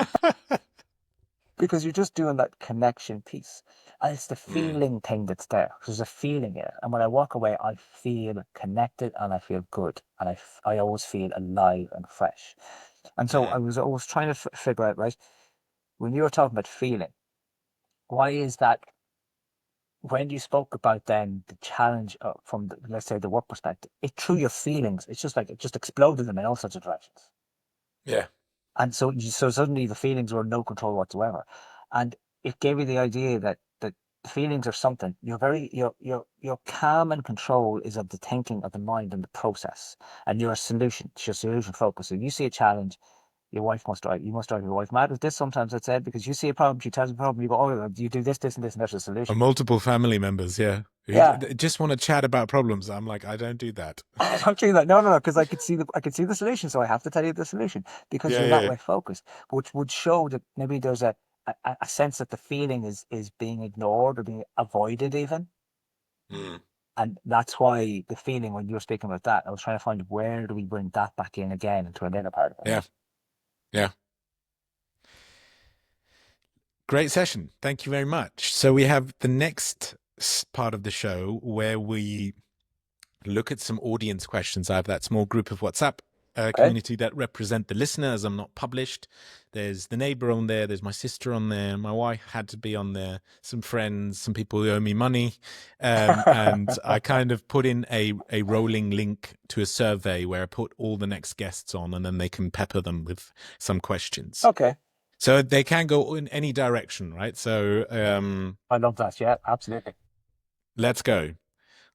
because you're just doing that connection piece. And it's the feeling thing that's there. There's a feeling in it. And when I walk away, I feel connected and I feel good. And I always feel alive and fresh. And so I was always trying to figure out, right, when you were talking about feeling, why is that when you spoke about then the challenge from, let's say, the work perspective, it through your feelings, it's just like it just exploded them in all sorts of directions. yeah. And so suddenly the feelings were no control whatsoever. And it gave you the idea that the feelings are something. Your calm and control is of the thinking of the mind and the process. And you're a solution. It's your solution focus. So you see a challenge, Your wife must drive. You must drive your wife mad with this. Sometimes I'd say because you see a problem, she tells you a problem. You go, oh, you do this, this, and this, and that's a Or solution. multiple family members, yeah, who Yeah, just want to chat about problems. I'm like, I don't do that. I'm doing that. No, because I could see the solution, so I have to tell you the solution because Yeah, you're that yeah, way focused, which would show that maybe there's a sense that the feeling is being ignored or being avoided even. yeah. And that's why the feeling when you were speaking about that, I was trying to find where do we bring that back in again into another part of it. Yeah, yeah. Great session. Thank you very much. So we have the next part of the show where we look at some audience questions. I have that small group of WhatsApp Okay. community that represent the listener as I'm not published. There's the neighbor on there. There's my sister on there. My wife had to be on there. Some friends, some people who owe me money. And I kind of put in a rolling link to a survey where I put all the next guests on and then they can pepper them with some questions. Okay. So they can go in any direction, right? So I love that. Yeah, absolutely. let's go.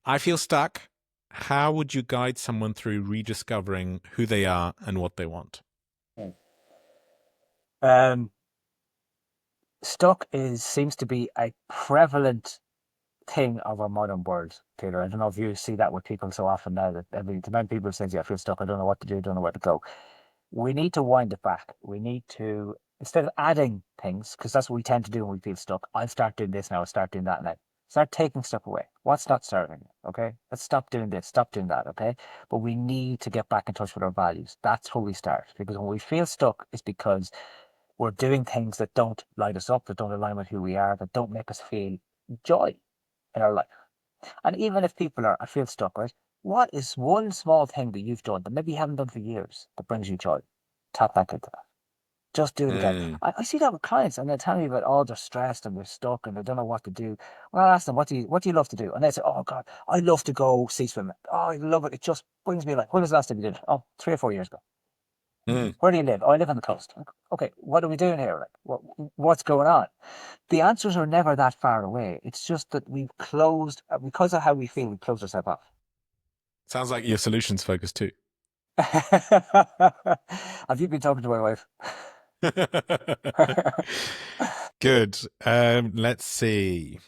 I feel stuck. How would you guide someone through rediscovering who they are and what they want? Stuck seems to be a prevalent thing of our modern world, Peter. I don't know if you see that with people so often now that the amount of people say, yeah, I feel stuck, I don't know what to do, don't know where to go. We need to wind it back. We need to, instead of adding things, because that's what we tend to do when we feel stuck, I'll start doing this now, I'll start doing that now. Start taking stuff away. What's not serving you? Okay. Let's stop doing this, stop doing that. Okay. But we need to get back in touch with our values. That's where we start. Because when we feel stuck, it's because we're doing things that don't light us up, that don't align with who we are, that don't make us feel joy in our life. And even if people are, I feel stuck, right? What is one small thing that you've done that maybe you haven't done for years that brings you joy? Tap back into that. Just do it again. Mm. I see that with clients and they tell me about, oh, they're stressed and they're stuck and they don't know what to do. Well, I ask them, what do you love to do? And they say, oh God, I love to go sea swimming. Oh, I love it. It just brings me life. When was the last time you did it? Oh, 3 or 4 years ago. Mm. Where do you live? Oh, I live on the coast. Okay, what are we doing here? Like, what's going on? The answers are never that far away. It's just that we've closed, because of how we feel, we closed ourselves off. Sounds like your solutions focused too. Have you been talking to my wife? Good. Let's see.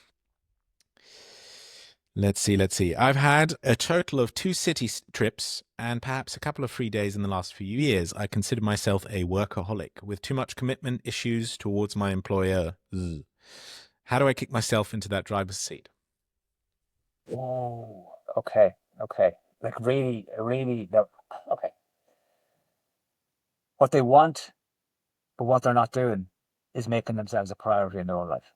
I've had a total of 2 city trips and perhaps a couple of free days in the last few years. I consider myself a workaholic with too much commitment issues towards my employer. Ugh. How do I kick myself into that driver's seat? Oh, okay. Like really, really, no. Okay. What they want, but what they're not doing is making themselves a priority in their own life.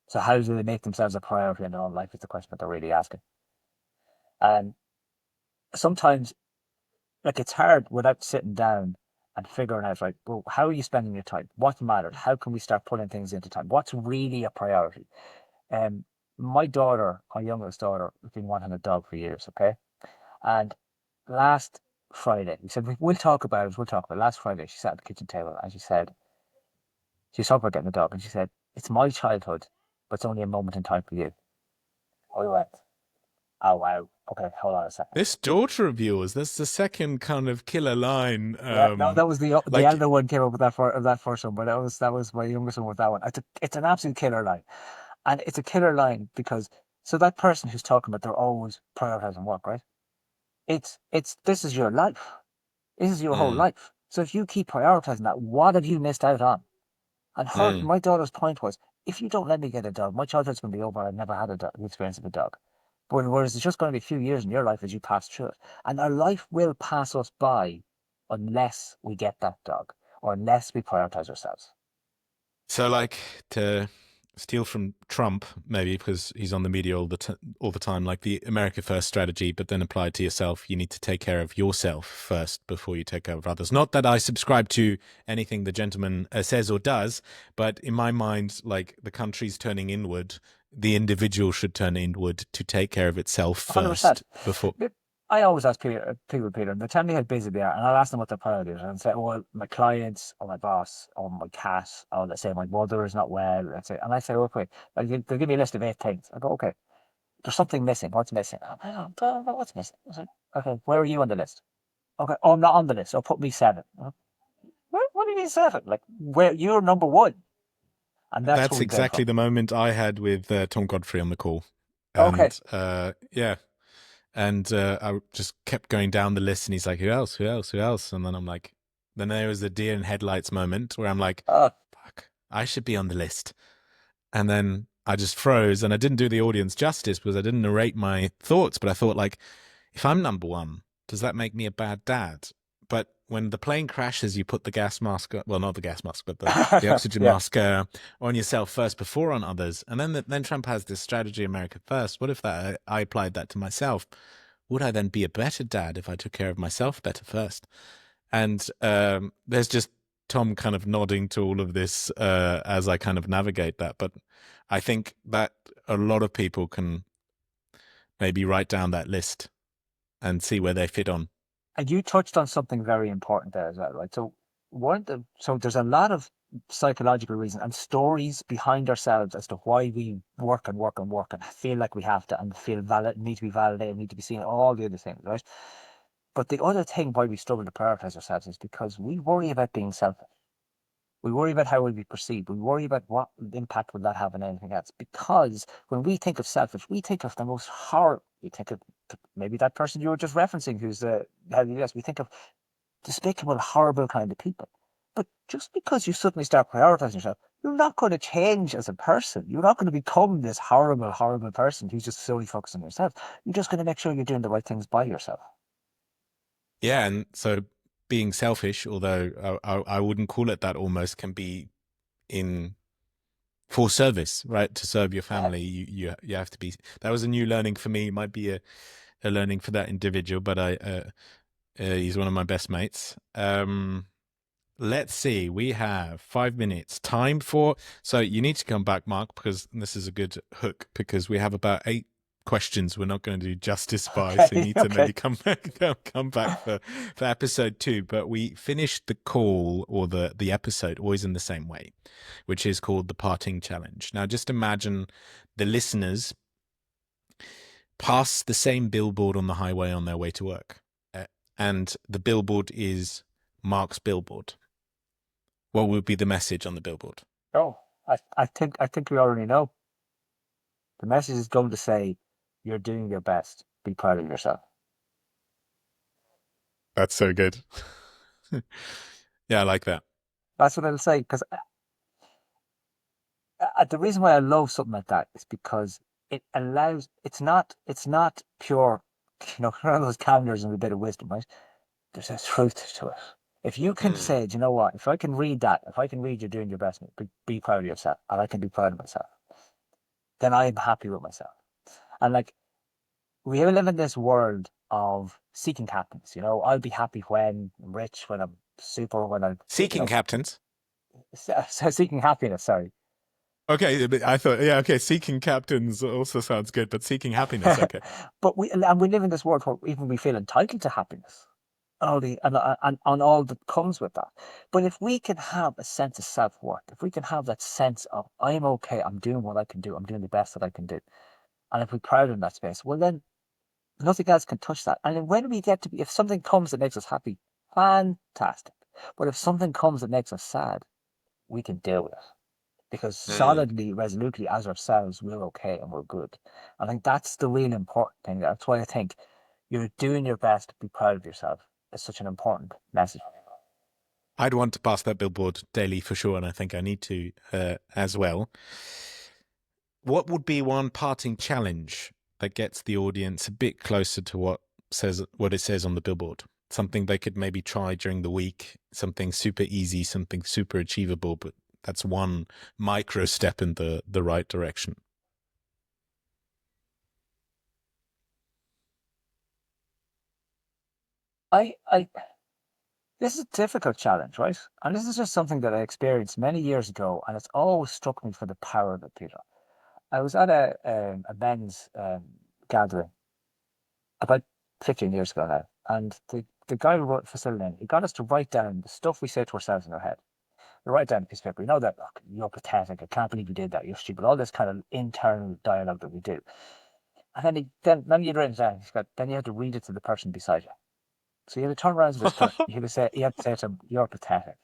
So how do they make themselves a priority in their own life is the question that they're really asking. And sometimes, like, it's hard without sitting down and figuring out, right, well, how are you spending your time? What matters? How can we start putting things into time? What's really a priority? My daughter, my youngest daughter, has been wanting a dog for years, okay? And last Friday, we said, we'll talk about it, we'll talk about it. Last Friday, she sat at the kitchen table and she said, she was talking about getting a dog, and she said, it's my childhood, but it's only a moment in time for you. I went, oh, wow. Okay, hold on a second. This daughter of yours, that's the second kind of killer line. Yeah, no, that was the like, elder one came up with that first one, but that was my youngest one with that one. It's an absolute killer line, and it's a killer line because so that person who's talking about they're always prioritizing work, right? It's this is your life, this is your whole mm, life. So if you keep prioritizing that, what have you missed out on? And mm. my daughter's point was, if you don't let me get a dog, my childhood's going to be over. I've never had the experience of a dog. But whereas it's just going to be a few years in your life as you pass through it. And our life will pass us by unless we get that dog or unless we prioritize ourselves. So, like, to steal from Trump, maybe because he's on the media all the time, like the America First strategy, but then applied to yourself. You need to take care of yourself first before you take care of others. Not that I subscribe to anything the gentleman says or does, but in my mind, like the country's turning inward, the individual should turn inward to take care of itself first 100%. before. I always ask people, Peter, and they tell me how busy they are, and I'll ask them what their priorities are, and say, well, my clients, or my boss, or my cat, or let's say my mother is not well, let's say, and I say, okay, they'll give me a list of 8 things. I go, okay, there's something missing. What's missing? I don't know what's missing. I say, okay, where are you on the list? Okay, oh, I'm not on the list. So put me 7. do you mean settle? Like, where you're number one. And that's where That's we build exactly from. the moment I had with Tom Godfrey on the call. Okay. And yeah. And I just kept going down the list, and he's like, "Who else? Who else? Who else?" And then I'm like, then there was the deer in headlights moment where I'm like, Uh, "Fuck, I should be on the list." And then I just froze, and I didn't do the audience justice because I didn't narrate my thoughts. But I thought, like, if I'm number one, does that make me a bad dad? But when the plane crashes, you put the gas mask, well, not the gas mask, but the oxygen yeah. mask on yourself first before on others. And then Trump has this strategy, America first. What if that I applied that to myself? Would I then be a better dad if I took care of myself better first? And there's just Tom kind of nodding to all of this as I kind of navigate that. But I think that a lot of people can maybe write down that list and see where they fit on. And you touched on something very important there as well, right? So so there's a lot of psychological reasons and stories behind ourselves as to why we work and work and work and feel like we have to and feel valid, need to be validated, need to be seen, all the other things, right? But the other thing why we struggle to prioritize ourselves is because we worry about being selfish. We worry about how we'll be perceived. We worry about what impact will that have on anything else. Because when we think of selfish, we think of the most horrible. We think of maybe that person you were just referencing, who's the head of the US. We think of despicable, horrible kind of people. But just because you suddenly start prioritizing yourself, you're not going to change as a person. You're not going to become this horrible, horrible person who's just solely focused on yourself. You're just going to make sure you're doing the right things by yourself. Yeah, and so being selfish, although I wouldn't call it that, almost can be in for service, right? To serve your family, you have to be. That was a new learning for me. It might be a learning for that individual, but he's one of my best mates. Let's see. We have 5 minutes. Time for. So you need to come back, Mark, because this is a good hook. Because we have about 8 questions we're not going to do justice by, so you need to maybe come back for episode 2. But we finished the call or the episode always in the same way, which is called the parting challenge. Now just imagine the listeners pass the same billboard on the highway on their way to work, and the billboard is Mark's billboard. What would be the message on the billboard? Oh, I think we already know. The message is going to say, "You're doing your best. Be proud of yourself." That's so good. Yeah, I like that. That's what I'll say. Because the reason why I love something like that is because it allows. It's not pure. One of those calendars and a bit of wisdom, right? There's a truth to it. If you can say, "Do you know what? If I can read that, if I can read you're doing your best, be proud of yourself, and I can be proud of myself, then I'm happy with myself." And like, we live in this world of seeking happiness. I'll be happy when I'm rich, when I'm super, when I'm Seeking captains. so seeking happiness. Sorry. Okay, I thought, yeah, okay, seeking captains also sounds good, but seeking happiness, okay. But we live in this world where even we feel entitled to happiness, and all that comes with that. But if we can have a sense of self-worth, if we can have that sense of I'm okay, I'm doing what I can do, I'm doing the best that I can do, and if we're proud in that space, well then nothing else can touch that. And then when we get to be, if something comes that makes us happy, fantastic. But if something comes that makes us sad, we can deal with it. Because solidly, resolutely, as ourselves, we're okay and we're good. I think that's the really important thing. That's why I think you're doing your best to be proud of yourself. It's such an important message. I'd want to pass that billboard daily for sure, and I think I need to as well. What would be one parting challenge that gets the audience a bit closer to what it says on the billboard? Something they could maybe try during the week, something super easy, something super achievable, but that's one micro step in the right direction. This is a difficult challenge, right? And this is just something that I experienced many years ago, and it's always struck me for the power of it, Peter. I was at a men's gathering about 15 years ago now, and the guy who wrote facilitating, he got us to write down the stuff we say to ourselves in our head. We write down a piece of paper. That, look, you're pathetic. I can't believe you did that. You're stupid. All this kind of internal dialogue that we do. And then you'd write it down. Then you had to read it to the person beside you. So you had to turn around to this person. You had to say to him, "You're pathetic."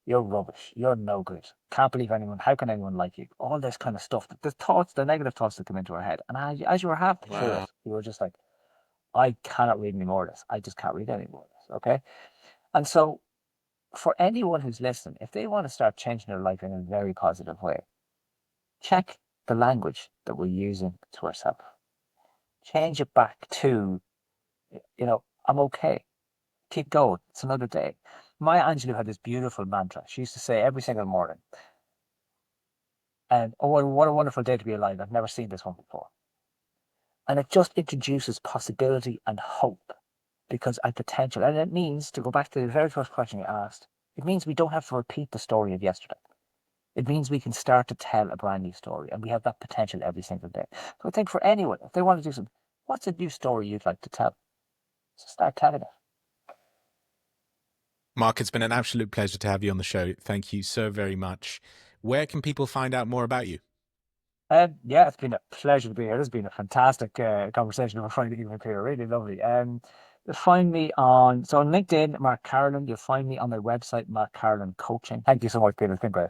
You're rubbish. You're no good. Can't believe anyone. How can anyone like you? All this kind of stuff. The thoughts, the negative thoughts that come into our head. And as you were halfway through Wow. it, you were just like, I cannot read any more of this. I just can't read any more of this. Okay. And so, for anyone who's listening, if they want to start changing their life in a very positive way, check the language that we're using to ourselves. Change it back to, I'm okay. Keep going. It's another day. Maya Angelou had this beautiful mantra. She used to say every single morning, and oh, what a wonderful day to be alive. I've never seen this one before. And it just introduces possibility and hope because I potential. And it means, to go back to the very first question you asked, it means we don't have to repeat the story of yesterday. It means we can start to tell a brand new story, and we have that potential every single day. So I think for anyone, if they want to do something, what's a new story you'd like to tell? So start telling it. Mark, it's been an absolute pleasure to have you on the show. Thank you so very much. Where can people find out more about you? Yeah, it's been a pleasure to be here. This has been a fantastic conversation over Friday evening here. Really lovely. You'll find me on LinkedIn, Mark Carolan. You'll find me on my website, Mark Carolan Coaching. Thank you so much, Peter. It's been great.